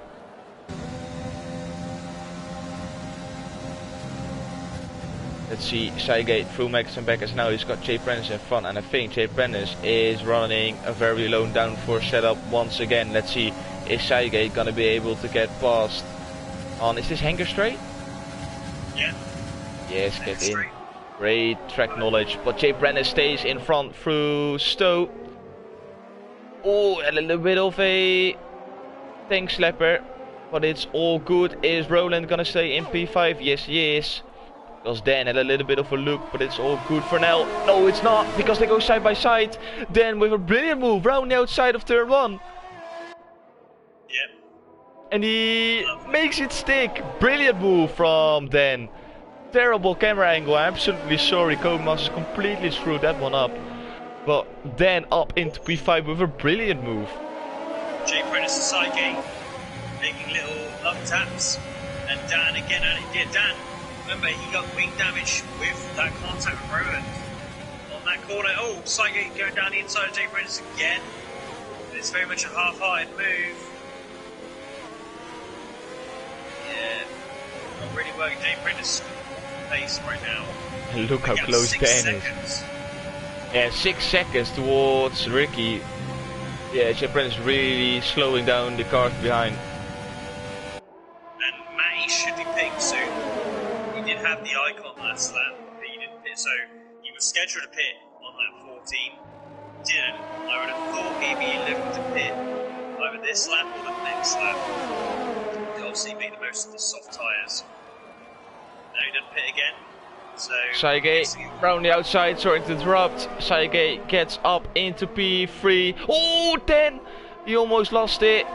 Speaker 1: Let's see, Cygate through Max and Beckers now. He's got Jay Prentice in front, and I think Jay Prentice is running a very low downforce setup once again. Let's see, is Cygate gonna be able to get past on, is this Hanger Straight?
Speaker 2: Yeah.
Speaker 1: Yes, get in. Great track knowledge, but Jay Prentice stays in front through Stowe. Oh, a little bit of a tank slapper, but it's all good. Is Roland gonna stay in P5? Yes, he is. Because Dan had a little bit of a look, but it's all good for now. No, it's not, because they go side by side. Dan with a brilliant move round the outside of turn 1.
Speaker 2: Yep.
Speaker 1: And he makes it stick. Brilliant move from Dan. Terrible camera angle, I'm absolutely sorry. Codemasters completely screwed that one up. But Dan up into P5 with a brilliant move.
Speaker 2: Jay Prentice to side gate, making little lung taps. And Dan again, and yeah, Dan. Remember, he got wing damage with that contact with Roland on that corner. Oh, Cygate going down the inside of Jay Prentice again. It's very much a half-hearted move. Yeah, not really working. Jay Prentice pace right now.
Speaker 1: And look how close Dan is. Yeah, 6 seconds towards Ricky. Yeah, Jay Prentice really slowing down the cars behind.
Speaker 2: And Matty should be pitting soon. He did have the icon last lap, but he didn't pit, so he was scheduled to pit on lap 14. Didn't. I would have thought he'd be looking to pit either this lap or the next lap. He obviously made the most of the soft tyres. Now he didn't pit again. So
Speaker 1: Cygate round the outside, sorry to interrupt. Cygate gets up into P3. Oh, 10! He almost lost it.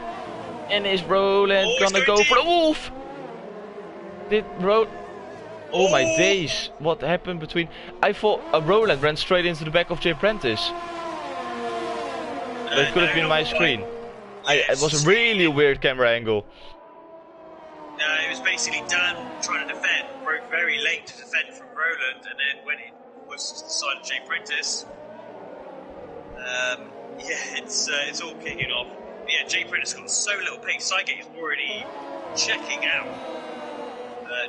Speaker 1: And is Roland gonna go for the wolf? Did Roland? Oh my days, what happened between... I thought Roland ran straight into the back of Jay Prentice. That could have been my screen. It was a really weird camera angle.
Speaker 2: It was basically Dan trying to defend, broke very late to defend from Roland, and then when it was to the side of Jay Prentice, it's all kicking off. But yeah, Jay Prentice got so little pace. Sygate is already checking out.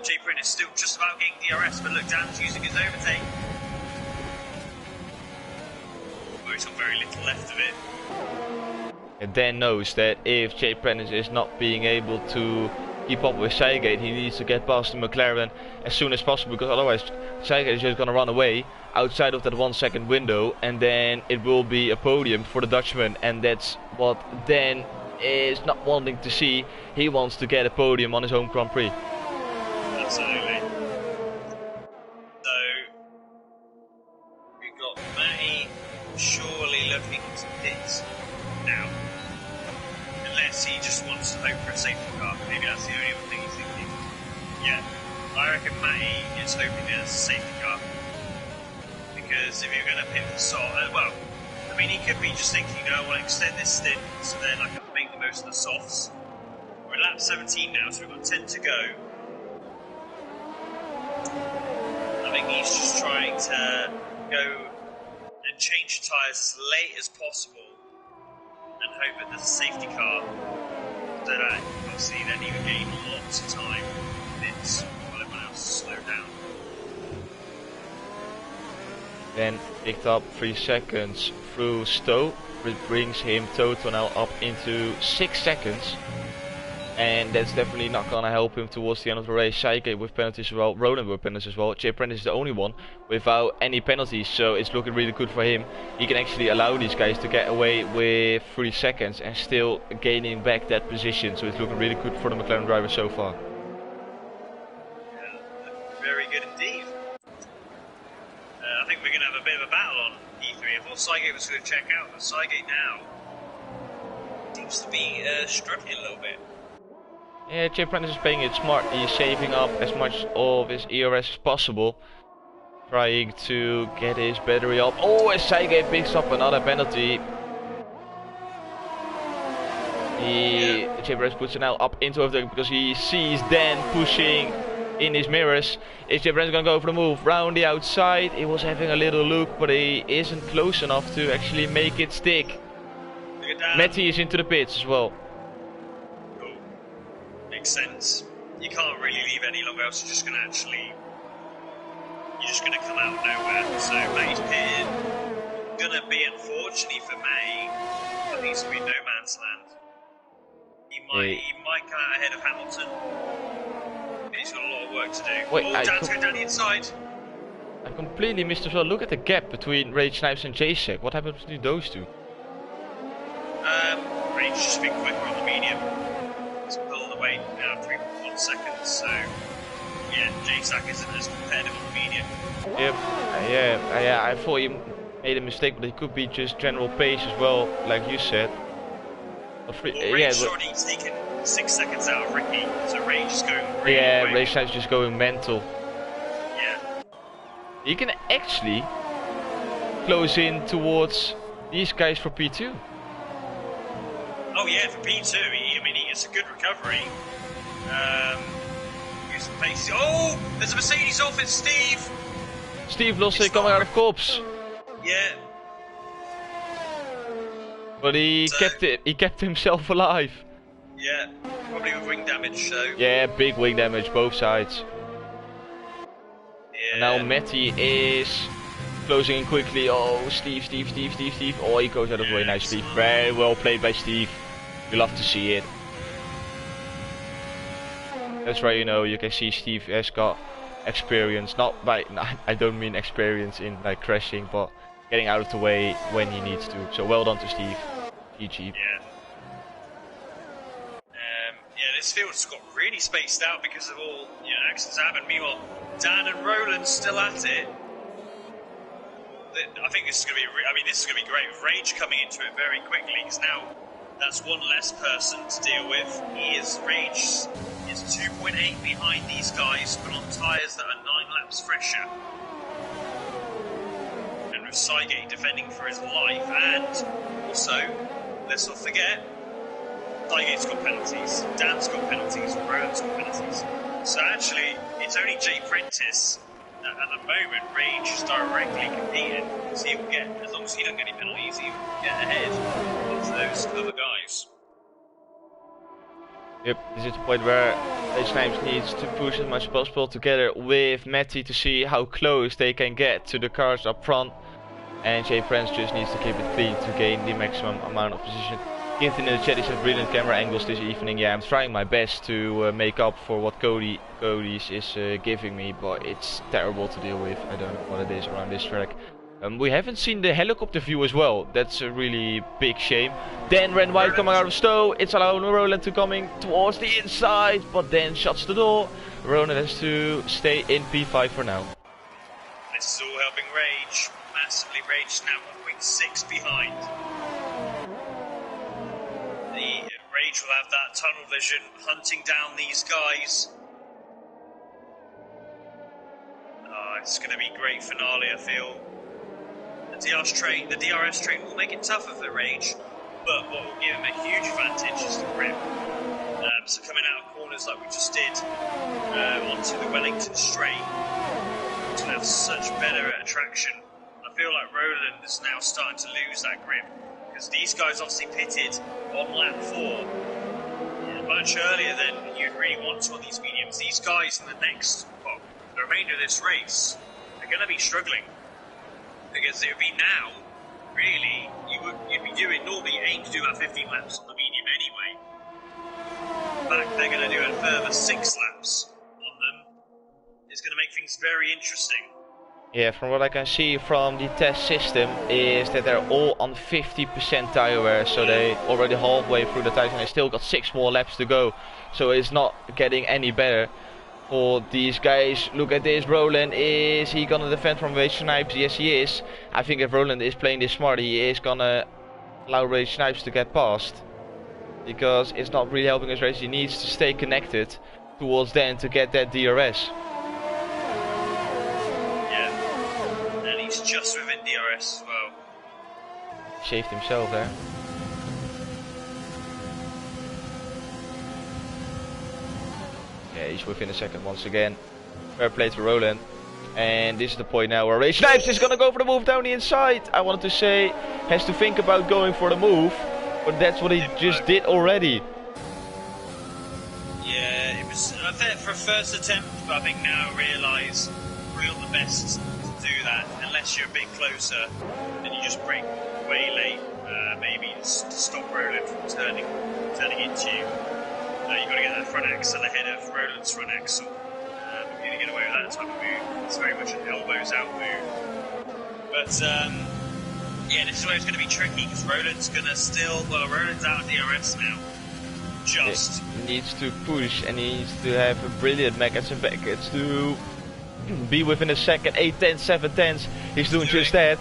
Speaker 2: Jay Prentice still just about getting DRS, but look, Dan's using his overtake. Oh, he's got very little left of it.
Speaker 1: And Dan knows that if Jay Prentice is not being able to keep up with Sygate, he needs to get past the McLaren as soon as possible, because otherwise Sygate is just going to run away outside of that 1 second window, and then it will be a podium for the Dutchman, and that's what Dan is not wanting to see. He wants to get a podium on his home Grand Prix.
Speaker 2: Absolutely. So we've got Matty surely looking to pit now. Unless he just wants to hope for a safety car. Maybe that's the only other thing he's thinking. Yeah, I reckon Matty is hoping there's a safety car. Because if you're going to pit the soft, well, I mean, he could be just thinking, no, I want to extend this stint so then I can make the most of the softs. We're at lap 17 now, so we've got 10 to go. I think he's just trying to go and change tyres as late as possible and hope that there's a safety car. So that obviously then he would gain lots of time while everyone else slow down.
Speaker 1: Then picked up 3 seconds through Stowe, which brings him total now up into 6 seconds. And that's definitely not gonna help him towards the end of the race. Sygate with penalties as well, Roland with penalties as well. Jay Prentice is the only one without any penalties, so it's looking really good for him. He can actually allow these guys to get away with 3 seconds and still gaining back that position, so it's looking really good for the McLaren driver so far.
Speaker 2: Yeah, very good indeed. I think we're going to have a bit of a battle on E3. I thought Sygate was going to check out, but Sygate now seems to be struggling a little bit.
Speaker 1: Yeah, Jay Prentice is playing it smart. He's saving up as much of his ERS as possible, trying to get his battery up. Oh, as Sygate picks up another penalty. Jay Prentice puts it now up into overtake because he sees Dan pushing in his mirrors. Is Jay Prentice going to go for the move round the outside? He was having a little look, but he isn't close enough to actually make it stick. Matty is into the pits as well.
Speaker 2: Sense. You can't really leave any longer, else you're just going to come out of nowhere. So May's pitting. Going to be, unfortunately for May, I think it's going to be no man's land. He might come out ahead of Hamilton, but he's got a lot of work to do.
Speaker 1: Wait,
Speaker 2: Dan's going down the inside.
Speaker 1: I completely missed as well. Look at the gap between Rage Snipes and J-Sec. What happened between those two?
Speaker 2: Rage just been quicker on the medium. He's pulling away now 3.1 seconds, so yeah, J-Sack isn't as competitive on the medium.
Speaker 1: Yeah, I thought he made a mistake, but it could be just general pace as well, like you said.
Speaker 2: Rage's already taken 6 seconds out of Ricky, so Rage is going really
Speaker 1: away. Rage is just going mental.
Speaker 2: Yeah.
Speaker 1: He can actually close in towards these guys for P2.
Speaker 2: Oh yeah, for P2, it's a good recovery. Use the pace. Oh, there's a Mercedes off, it's Steve!
Speaker 1: Steve Losse coming out of corps.
Speaker 2: Yeah.
Speaker 1: But he kept himself alive.
Speaker 2: Yeah, probably with wing damage, so...
Speaker 1: Yeah, big wing damage, both sides.
Speaker 2: Yeah.
Speaker 1: And now Matty is closing in quickly. Oh, Steve. Oh, he goes out of the way. Nice, Steve. Very well played by Steve. We love to see it. That's right, you can see Steve has got experience. I don't mean experience in like crashing, but getting out of the way when he needs to. So well done to Steve. GG.
Speaker 2: Yeah. This field's got really spaced out because of all accidents happened. Meanwhile, Dan and Roland still at it. I think this is going to be. This is going to be great with Rage coming into it very quickly because now that's one less person to deal with. Rage is 2.8 behind these guys, but on tyres that are 9 laps fresher. And with Sygate defending for his life, and also, let's not forget, Dygate's got penalties, Dan's got penalties, Rowan's got penalties. So actually, it's only Jay Prentice that at the moment Rage is directly competing. Because he will get, as long as he doesn't get any penalties, he will get ahead of those other guys.
Speaker 1: Yep, this is the point where Snipes needs to push as much as possible together with Matty to see how close they can get to the cars up front. And Jay Prince just needs to keep it clean to gain the maximum amount of position. Keith in the chat, he says brilliant camera angles this evening. Yeah, I'm trying my best to make up for what Cody's is giving me, but it's terrible to deal with. I don't know what it is around this track. We haven't seen the helicopter view as well. That's a really big shame. Then Ren White coming out of Stowe. It's allowing Roland to coming towards the inside, but then shuts the door. Roland has to stay in P5 for now.
Speaker 2: This is all helping Rage. Massively, Rage now 1.6 behind. The Rage will have that tunnel vision, hunting down these guys. It's going to be a great finale, I feel. The DRS train will make it tougher for Rage, but what will give him a huge advantage is the grip. So coming out of corners like we just did onto the Wellington straight, it's going to have such better traction. I feel like Roland is now starting to lose that grip, because these guys obviously pitted on lap 4 much earlier than you'd really want to on these mediums. These guys in the remainder of this race are going to be struggling. Because it would be now, really, you'd be doing, normally aim to do about 15 laps on the medium anyway. In fact, they're going to do a further 6 laps on them. It's going to make things very interesting.
Speaker 1: Yeah, from what I can see from the test system is that they're all on 50% tire wear, so they already halfway through the tires and they still got 6 more laps to go. So it's not getting any better for these guys. Look at this, Roland, is he gonna defend from Rage Snipes? Yes he is. I think if Roland is playing this smart, he is gonna allow Rage Snipes to get past, because it's not really helping his race. He needs to stay connected towards then to get that DRS.
Speaker 2: Yeah, and he's just within DRS as well.
Speaker 1: Shaved himself there. Yeah, he's within a second once again. Fair play to Roland. And this is the point now where Rage Snipes is gonna go for the move down the inside. I wanted to say, has to think about going for the move, but that's what he just did already.
Speaker 2: Yeah, it was for a first attempt, but I think now realise probably not the best to do that unless you're a bit closer and you just brake way late, maybe just to stop Roland from turning into you. You've got to get that front axle ahead of Roland's front axle. You're going to get away with that type of move. It's very much an elbows out move. But yeah, this is where it's going to be tricky, because Roland's going to Roland's out of DRS now. Just.
Speaker 1: He needs to push, and he needs to have a brilliant Megas and Beckets to be within a second. 8 tenths, 7 tenths. He's doing just that.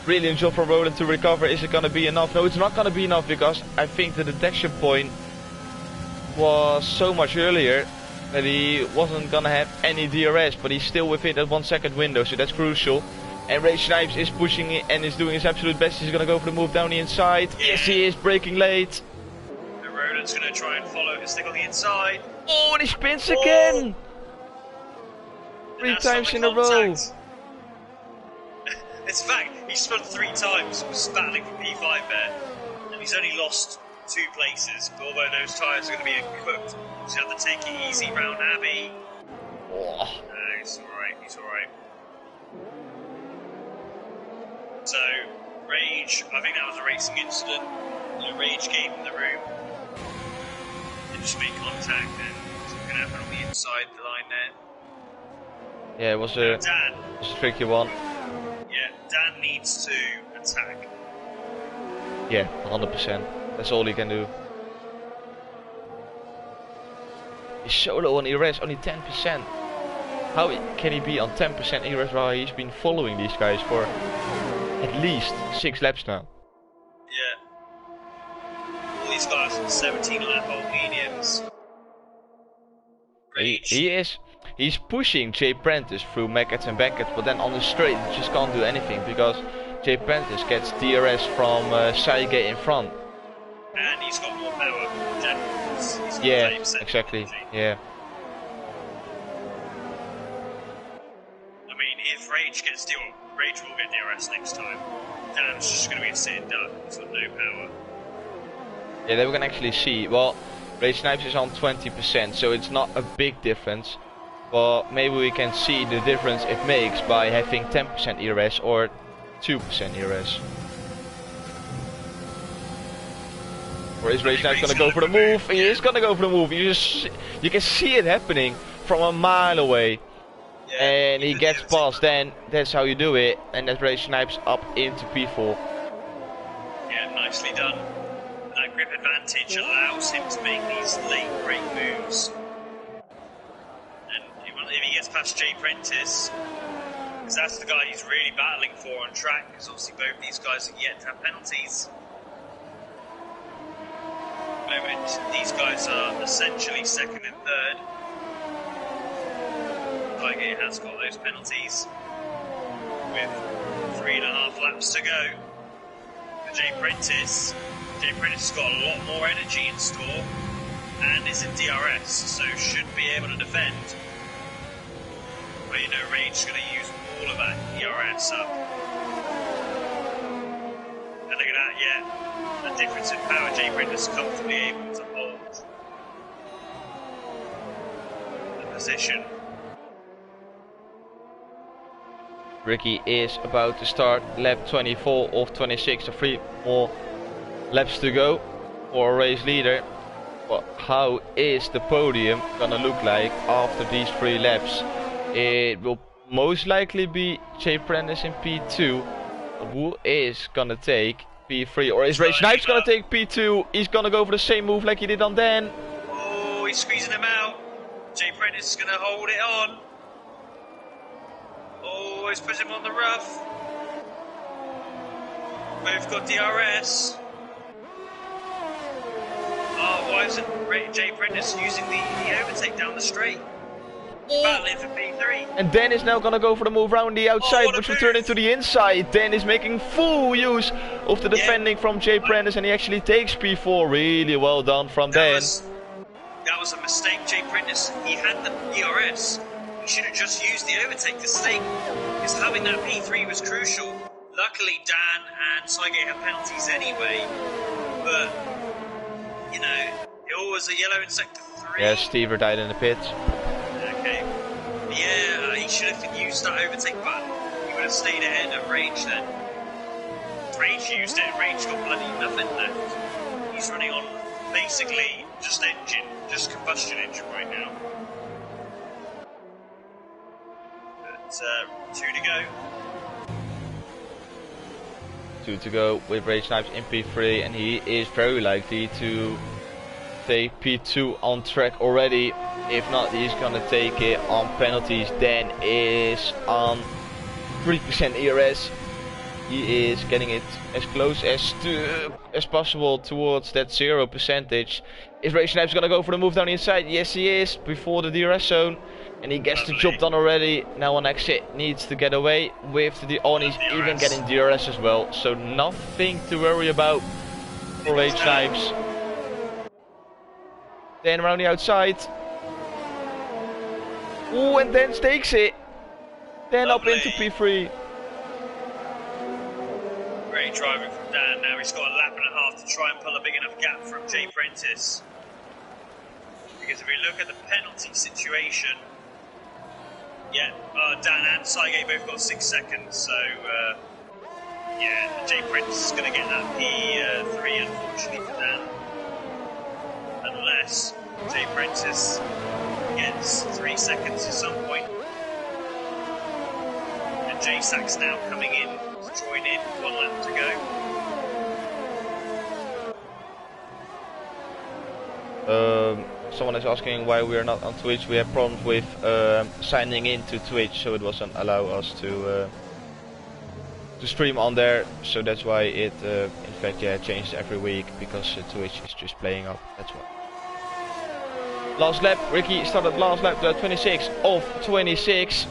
Speaker 1: Brilliant job from Roland to recover. Is it going to be enough? No, it's not going to be enough, because I think the detection point was so much earlier that he wasn't gonna have any DRS, but he's still within that 1 second window, so that's crucial. And Rage Snipes is pushing it and is doing his absolute best. He's gonna go for the move down the inside. Yeah. Yes, he is, braking late.
Speaker 2: And Roland's gonna try and follow his stick on the inside.
Speaker 1: Oh, and he spins again! 3 times in a row.
Speaker 2: In fact, he spun 3 times, was battling for P5 there, and he's only lost 2 places, although those tyres are going to be cooked, so you have to take it easy round Abbey.
Speaker 1: Oh.
Speaker 2: He's alright. So, Rage, I think that was a racing incident. Rage gave him the room. They just made contact, and something can happen on the inside the line there.
Speaker 1: Yeah, it was a tricky one.
Speaker 2: Yeah, Dan needs to attack.
Speaker 1: Yeah, 100%. That's all he can do. He's so low on ERS, only 10%. How can he be on 10% ERS while he's been following these guys for at least 6 laps now?
Speaker 2: Yeah. All these guys are 17 lap old mediums.
Speaker 1: He is. He's pushing Jay Prentice through Meckets and Beckets, but then on the straight he just can't do anything, because Jay Prentice gets DRS from Saige in front.
Speaker 2: And he's got more power.
Speaker 1: Yeah,
Speaker 2: 30%
Speaker 1: exactly.
Speaker 2: energy.
Speaker 1: Yeah.
Speaker 2: I mean, if Rage gets Rage will get DRS next time. Then it's just going to be a sitting duck. It's got no power.
Speaker 1: Yeah, then we can actually see. Well, Rage Snipes is on 20%, so it's not a big difference. But maybe we can see the difference it makes by having 10% ERS or 2% ERS. Or is Rage Snipes gonna go for the move? He is gonna go for the move. You can see it happening from a mile away.
Speaker 2: Yeah,
Speaker 1: And he gets past, then that's how you do it. And that Rage Snipes up into P4.
Speaker 2: Yeah, nicely done. That grip advantage allows him to make these late break moves. And if he gets past Jay Prentice, because that's the guy he's really battling for on track, because obviously both these guys are yet to have penalties. At the moment, these guys are essentially second and third. Tiger has got those penalties with 3.5 laps to go. For Jay Prentice has got a lot more energy in store and is in DRS, so should be able to defend. But you know, Rage is going to use all of that DRS up. And look at that, yeah, the difference in power. Jay Prentice comfortably able to hold the position.
Speaker 1: Ricky is about to start lap 24 of 26, so 3 more laps to go for a race leader. But how is the podium gonna look like after these 3 laps? It will most likely be Jay Prentice in P2. Who is gonna take P3? Or is Rage Snipes gonna take P2? He's gonna go for the same move like he did on Dan.
Speaker 2: Oh, he's squeezing him out. Jay Prentice is gonna hold it on. Oh, he's put him on the rough. Both got DRS. Oh, why isn't Jay Prentice using the overtake down the straight? Battling for P3.
Speaker 1: And Dan is now gonna go for the move around the outside, which will turn into the inside. Dan is making full use of the defending from Jay Prentice, and he actually takes P4. Really well done from Dan.
Speaker 2: That was a mistake, Jay Prentice. He had the DRS. He should have just used the overtake to stay, because having that P3 was crucial. Luckily, Dan and Saigate have penalties anyway, but, you know, it was a yellow in sector 3.
Speaker 1: Yeah, Stever died in the pits.
Speaker 2: Okay. Yeah, he should have used that overtake button. He would have stayed ahead of Rage then. Rage used it, Rage got bloody nothing left. He's running on basically just combustion engine right now. 2 to go.
Speaker 1: 2 to go with Rage Snipes in P3, and he is very likely to take P2 on track already. If not, he's gonna take it on penalties. Dan is on 3% ERS. He is getting it as close as possible towards that 0 percentage. Is Rage Snipes gonna go for the move down the inside? Yes, he is, before the DRS zone. And he gets the job done already. Now on exit, needs to get away with the he's even getting DRS as well. So nothing to worry about for Rage Snipes. Then around the outside. Ooh, and then takes it. Then up into P3.
Speaker 2: Great driving from Dan. Now he's got a lap and a half to try and pull a big enough gap from Jay Prentice. Because if we look at the penalty situation, yeah, Dan and Saigate both got 6 seconds, so yeah, Jay Prentice is going to get that P3 unfortunately for Dan. Unless Jay Prentice gets 3 seconds at some point. And Jay Sachs now coming in to join in, 1 lap to
Speaker 1: go. Someone is asking why we are not on Twitch. We have problems with signing in to Twitch, so it doesn't allow us to stream on there. So that's why it, in fact, changes every week, because Twitch is just playing up. That's why. Last lap, Ricky started last lap, 26 of 26.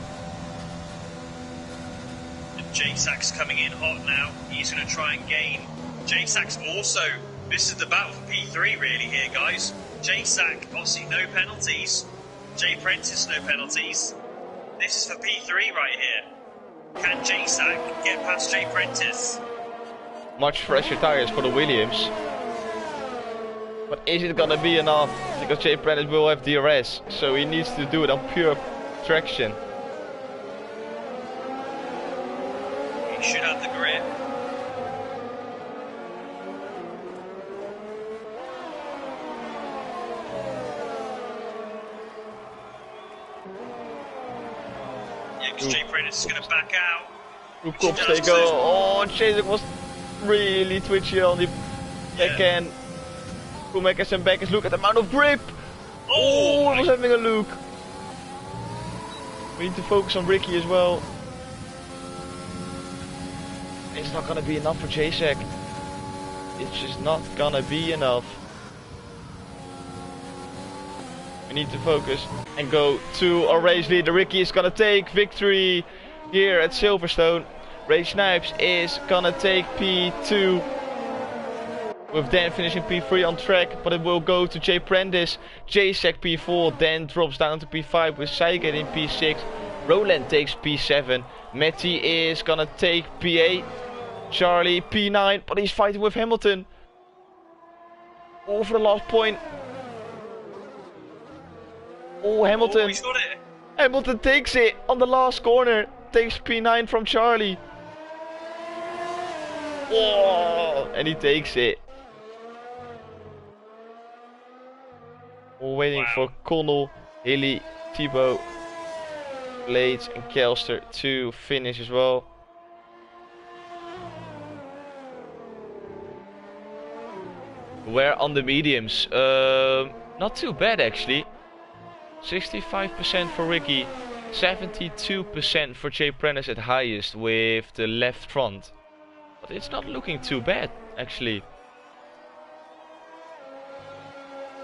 Speaker 2: And Jay Sachs coming in hot now. He's going to try and gain. Jay Sachs also. This is the battle for P3 really here, guys. J-Sack, obviously no penalties. J Prentice, no penalties. This is for P3 right here. Can J-Sack get past J Prentice?
Speaker 1: Much fresher tires for the Williams. But is it gonna be enough? Because J Prentice will have DRS, so he needs to do it on pure traction.
Speaker 2: He should have the grip. Yeah, because J Prentice is going to back out.
Speaker 1: Through cops they go. Oh, Chase was really twitchy on the back end. Schumacher's and Beckers, look at the amount of grip! Oh, it was having a look. We need to focus on Ricky as well. It's not gonna be enough for J-Sack. It's just not gonna be enough. We need to focus and go to our race leader. Ricky is gonna take victory here at Silverstone. Ray Snipes is gonna take P2. With Dan finishing P3 on track, but it will go to J Prentice. J-Sack P4, then drops down to P5 with Saiget in P6. Roland takes P7. Matty is gonna take P8. Charlie P9, but he's fighting with Hamilton. All for the last point. Oh, Hamilton.
Speaker 2: Oh, he's got it.
Speaker 1: Hamilton takes it on the last corner. Takes P9 from Charlie. Oh, and he takes it. We're waiting for Connell, Hilly, Thibaut, Blades and Kelster to finish as well. We're on the mediums. Not too bad actually. 65% for Ricky, 72% for J Prentice at highest with the left front. But it's not looking too bad actually.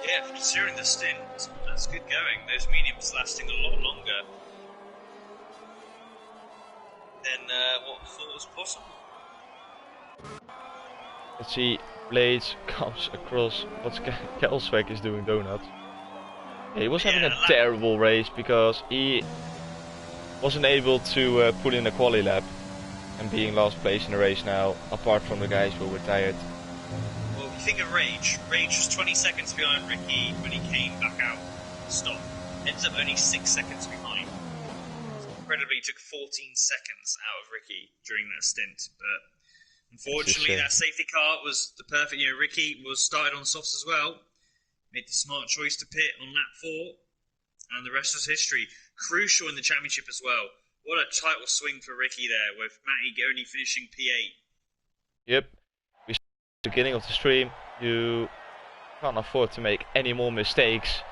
Speaker 2: Yeah, considering the stint, that's good going. Those mediums lasting a lot longer than what we thought was possible.
Speaker 1: Let's see, Blades comes across what Kelsweg is doing donuts. Yeah, he was having a terrible race because he wasn't able to put in a quali lap and being last place in the race now, apart from the guys who were tired.
Speaker 2: Well, if you think of Rage was 20 seconds behind Ricky when he came back out to stop. Ends up only 6 seconds behind. Incredibly took 14 seconds out of Ricky during that stint, but unfortunately that safety car was the perfect, Ricky was started on softs as well. Made the smart choice to pit on lap 4, and the rest was history. Crucial in the championship as well. What a title swing for Ricky there, with Matty only finishing P8.
Speaker 1: Yep, we saw at the beginning of the stream, you can't afford to make any more mistakes.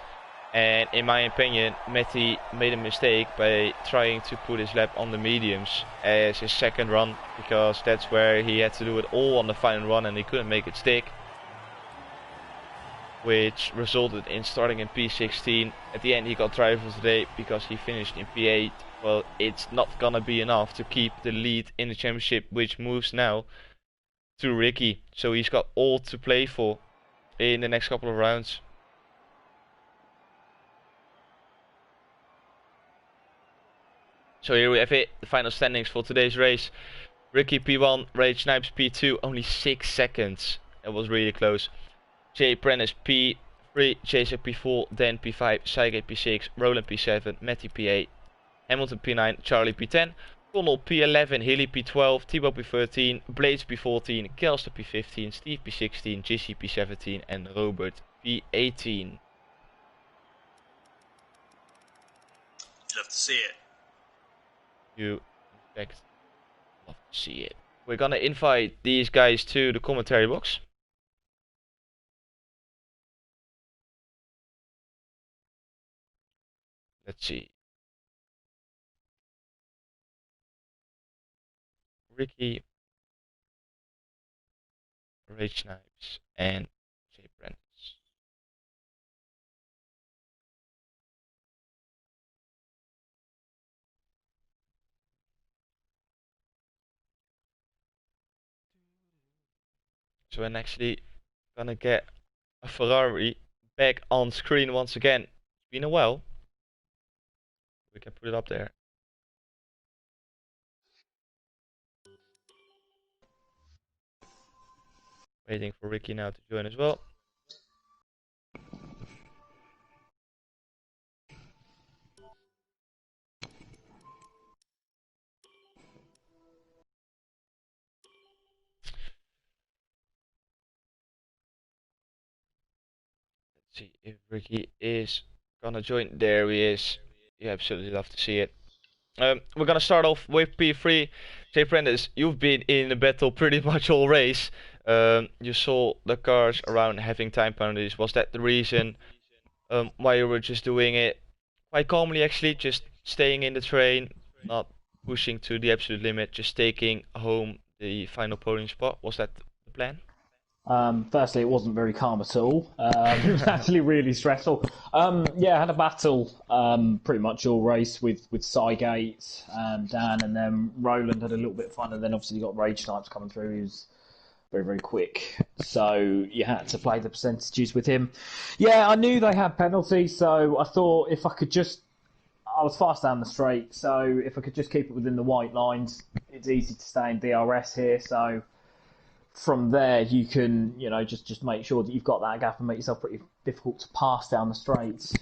Speaker 1: And in my opinion, Matty made a mistake by trying to put his lap on the mediums as his second run, because that's where he had to do it all on the final run and he couldn't make it stick. Which resulted in starting in P16. At the end he got driver of the day because he finished in P8. Well, it's not gonna be enough to keep the lead in the championship, which moves now to Ricky. So he's got all to play for in the next couple of rounds. So here we have it, the final standings for today's race. Ricky P1, Rage Snipes P2, only 6 seconds. It was really close. J Prentice P3, J-Sack P4, Dan P5, Saiget P6, Roland P7, Matty P8, Hamilton P9, Charlie P10, Connell P11, Hilly P12, Thibaut P13, Blades P14, Kelster P15, Steve P16, JC P17 and Robert P18.
Speaker 2: Love to see it.
Speaker 1: You, in fact, love to see it. We're gonna invite these guys to the commentary box. Let's see. Ricky, Rage Snipes, and J Prentice. So I'm actually gonna get a Ferrari back on screen once again. It's been a while. We can put it up there. Waiting for Ricky now to join as well. Let's see if Ricky is gonna join. There he is. You absolutely love to see it. We're gonna start off with P3. Jay Prentice, you've been in the battle pretty much all race. You saw the cars around having time penalties. Was that the reason why you were just doing it quite calmly, actually, just staying in the train, not pushing to the absolute limit, just taking home the final podium spot? Was that the plan?
Speaker 3: Firstly, it wasn't very calm at all. It was actually really stressful. Yeah, I had a battle pretty much all race with Cygate, Dan, and then Roland had a little bit of fun, and then obviously you got Rage Snipes coming through. He was very, very quick. So you had to play the percentages with him. Yeah, I knew they had penalties, so I thought if I could just... I was fast down the straight, so if I could just keep it within the white lines, it's easy to stay in DRS here, so... From there, you can, just make sure that you've got that gap and make yourself pretty difficult to pass down the straights.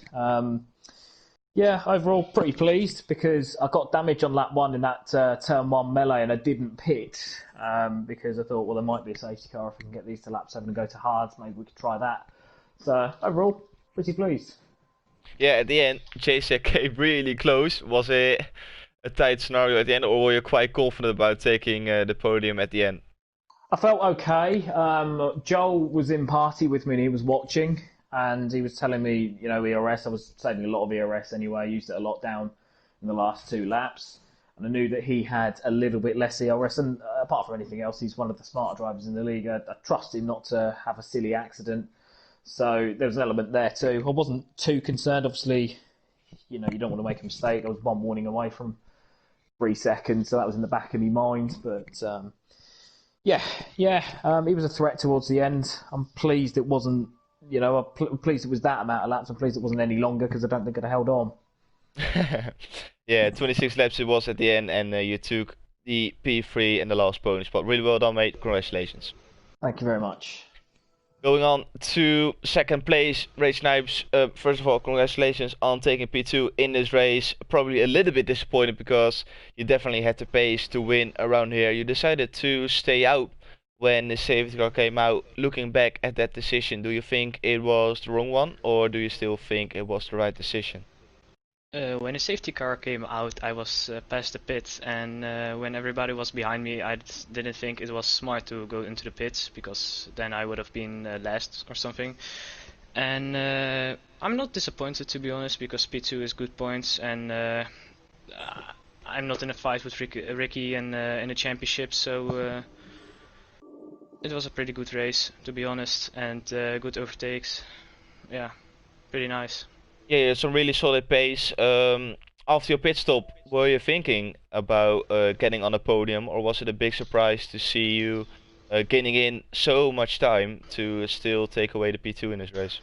Speaker 3: Yeah, overall, pretty pleased because I got damage on lap 1 in that turn 1 melee and I didn't pit because I thought, well, there might be a safety car if we can get these to lap 7 and go to hards. Maybe we could try that. So, overall, pretty pleased.
Speaker 1: Yeah, at the end, JSEC came really close. Was it a tight scenario at the end, or were you quite confident about taking the podium at the end?
Speaker 3: I felt okay. Joel was in party with me and he was watching and he was telling me, ERS. I was saving a lot of ERS anyway. I used it a lot down in the last 2 laps. And I knew that he had a little bit less ERS. And apart from anything else, he's one of the smarter drivers in the league. I trust him not to have a silly accident. So there was an element there too. I wasn't too concerned. Obviously, you don't want to make a mistake. I was 1 warning away from 3 seconds. So that was in the back of my mind. But... Yeah, he was a threat towards the end. I'm pleased it wasn't, I'm pleased it was that amount of laps. I'm pleased it wasn't any longer because I don't think I'd have held on.
Speaker 1: Yeah, 26 laps it was at the end, and you took the P3 in the last podium spot. Really well done, mate. Congratulations.
Speaker 3: Thank you very much.
Speaker 1: Going on to second place, Rage Snipes. First of all, congratulations on taking P2 in this race. Probably a little bit disappointed because you definitely had the pace to win around here. You decided to stay out when the safety car came out. Looking back at that decision, do you think it was the wrong one, or do you still think it was the right decision?
Speaker 4: When the safety car came out, I was past the pit, and when everybody was behind me, I didn't think it was smart to go into the pits, because then I would have been last or something. And I'm not disappointed, to be honest, because P2 is good points, and I'm not in a fight with Ricky in the championship, so it was a pretty good race, to be honest, and good overtakes. Yeah, pretty nice.
Speaker 1: Yeah, some really solid pace. After your pit stop, were you thinking about getting on a podium, or was it a big surprise to see you gaining in so much time to still take away the P2 in this race?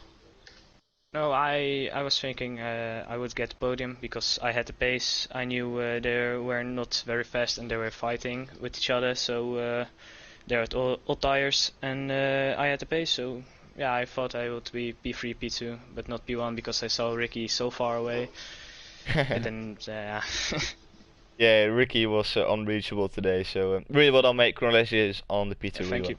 Speaker 4: No, I was thinking I would get the podium because I had the pace. I knew they were not very fast and they were fighting with each other, so they're at all tires, and I had the pace, so... Yeah, I thought I would be P3, P2, but not P1 because I saw Ricky so far away. And then,
Speaker 1: yeah, Ricky was unreachable today, so really well done, mate. Congratulations on the P2.
Speaker 4: Thank you.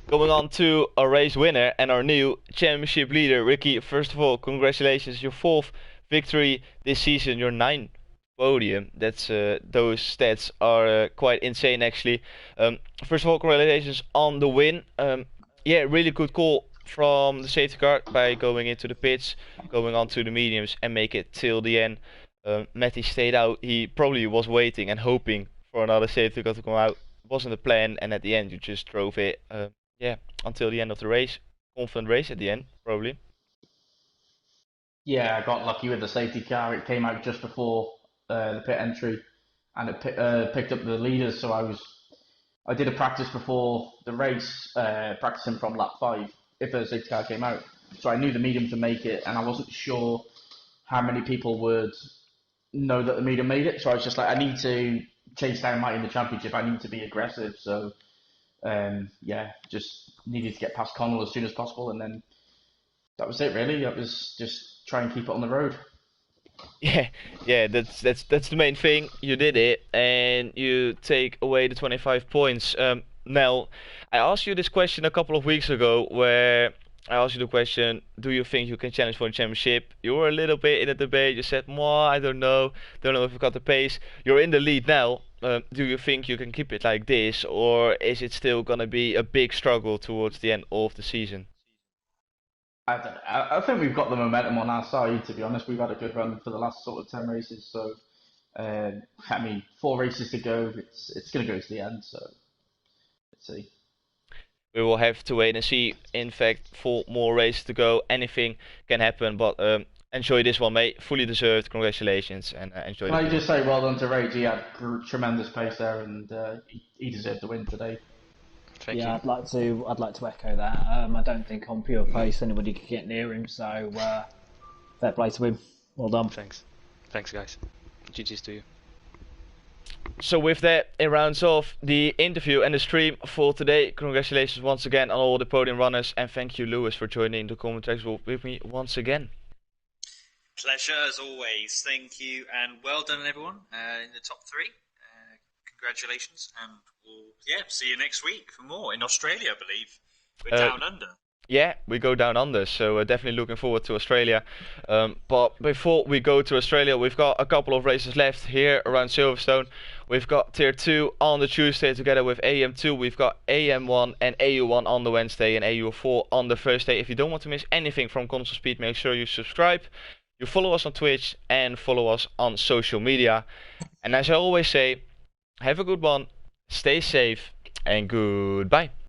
Speaker 1: Going on to our race winner and our new championship leader, Ricky. First of all, congratulations, your 4th victory this season, your 9th podium. That's those stats are quite insane, actually. First of all, congratulations on the win. Yeah, really good call from the safety car by going into the pits, going on to the mediums and make it till the end. Matty stayed out. He probably was waiting and hoping for another safety car to come out. It wasn't the plan, and at the end you just drove it yeah, until the end of the race. Confident race at the end, probably.
Speaker 5: Yeah, I got lucky with the safety car. It came out just before the pit entry, and it picked up the leaders, so I did a practice before the race, practicing from lap 5 if a safety car came out. so I knew the medium to make it, and I wasn't sure how many people would know that the medium made it. So I was just like, I need to chase down Mighty in the championship. I need to be aggressive. So yeah, just needed to get past Connell as soon as possible, and then that was it. Really, it was just try and keep it on the road.
Speaker 1: Yeah, that's the main thing. You did it, and you take away the 25 points. Nell, I asked you this question a couple of weeks ago, where I asked you the question, do you think you can challenge for the championship? You were a little bit in a debate. You said, "Mwah, I don't know if we got the pace." You're in the lead now. Do you think you can keep it like this, or is it still gonna be a big struggle towards the end of the season?
Speaker 5: I don't know. I think we've got the momentum on our side. To be honest, we've had a good run for the last sort of 10 races. So I mean, 4 races to go. It's going to go to the end. So let's see.
Speaker 1: We will have to wait and see. In fact, 4 more races to go. Anything can happen, but enjoy this one, mate. Fully deserved. Congratulations, and enjoy.
Speaker 5: Can I just say well done to Rage? He had tremendous pace there, and he deserved the win today.
Speaker 4: Thank you.
Speaker 3: Yeah, I'd like to echo that. I don't think on pure pace anybody could get near him. So fair play to him. Well done.
Speaker 4: Thanks, guys. GG's to you.
Speaker 1: So with that, it rounds off the interview and the stream for today. Congratulations once again on all the podium runners, and thank you, Lewis, for joining the commentary with me once again.
Speaker 2: Pleasure as always. Thank you, and well done, everyone, in the top 3. Congratulations, and we'll see you next week for more in Australia, I believe. We're down under.
Speaker 1: Yeah, we go down under, so definitely looking forward to Australia. But before we go to Australia, we've got a couple of races left here around Silverstone. We've got Tier 2 on the Tuesday together with AM2. We've got AM1 and AU1 on the Wednesday and AU4 on the Thursday. If you don't want to miss anything from Console Speed, make sure you subscribe. You follow us on Twitch and follow us on social media. And as I always say, have a good one, stay safe, and goodbye.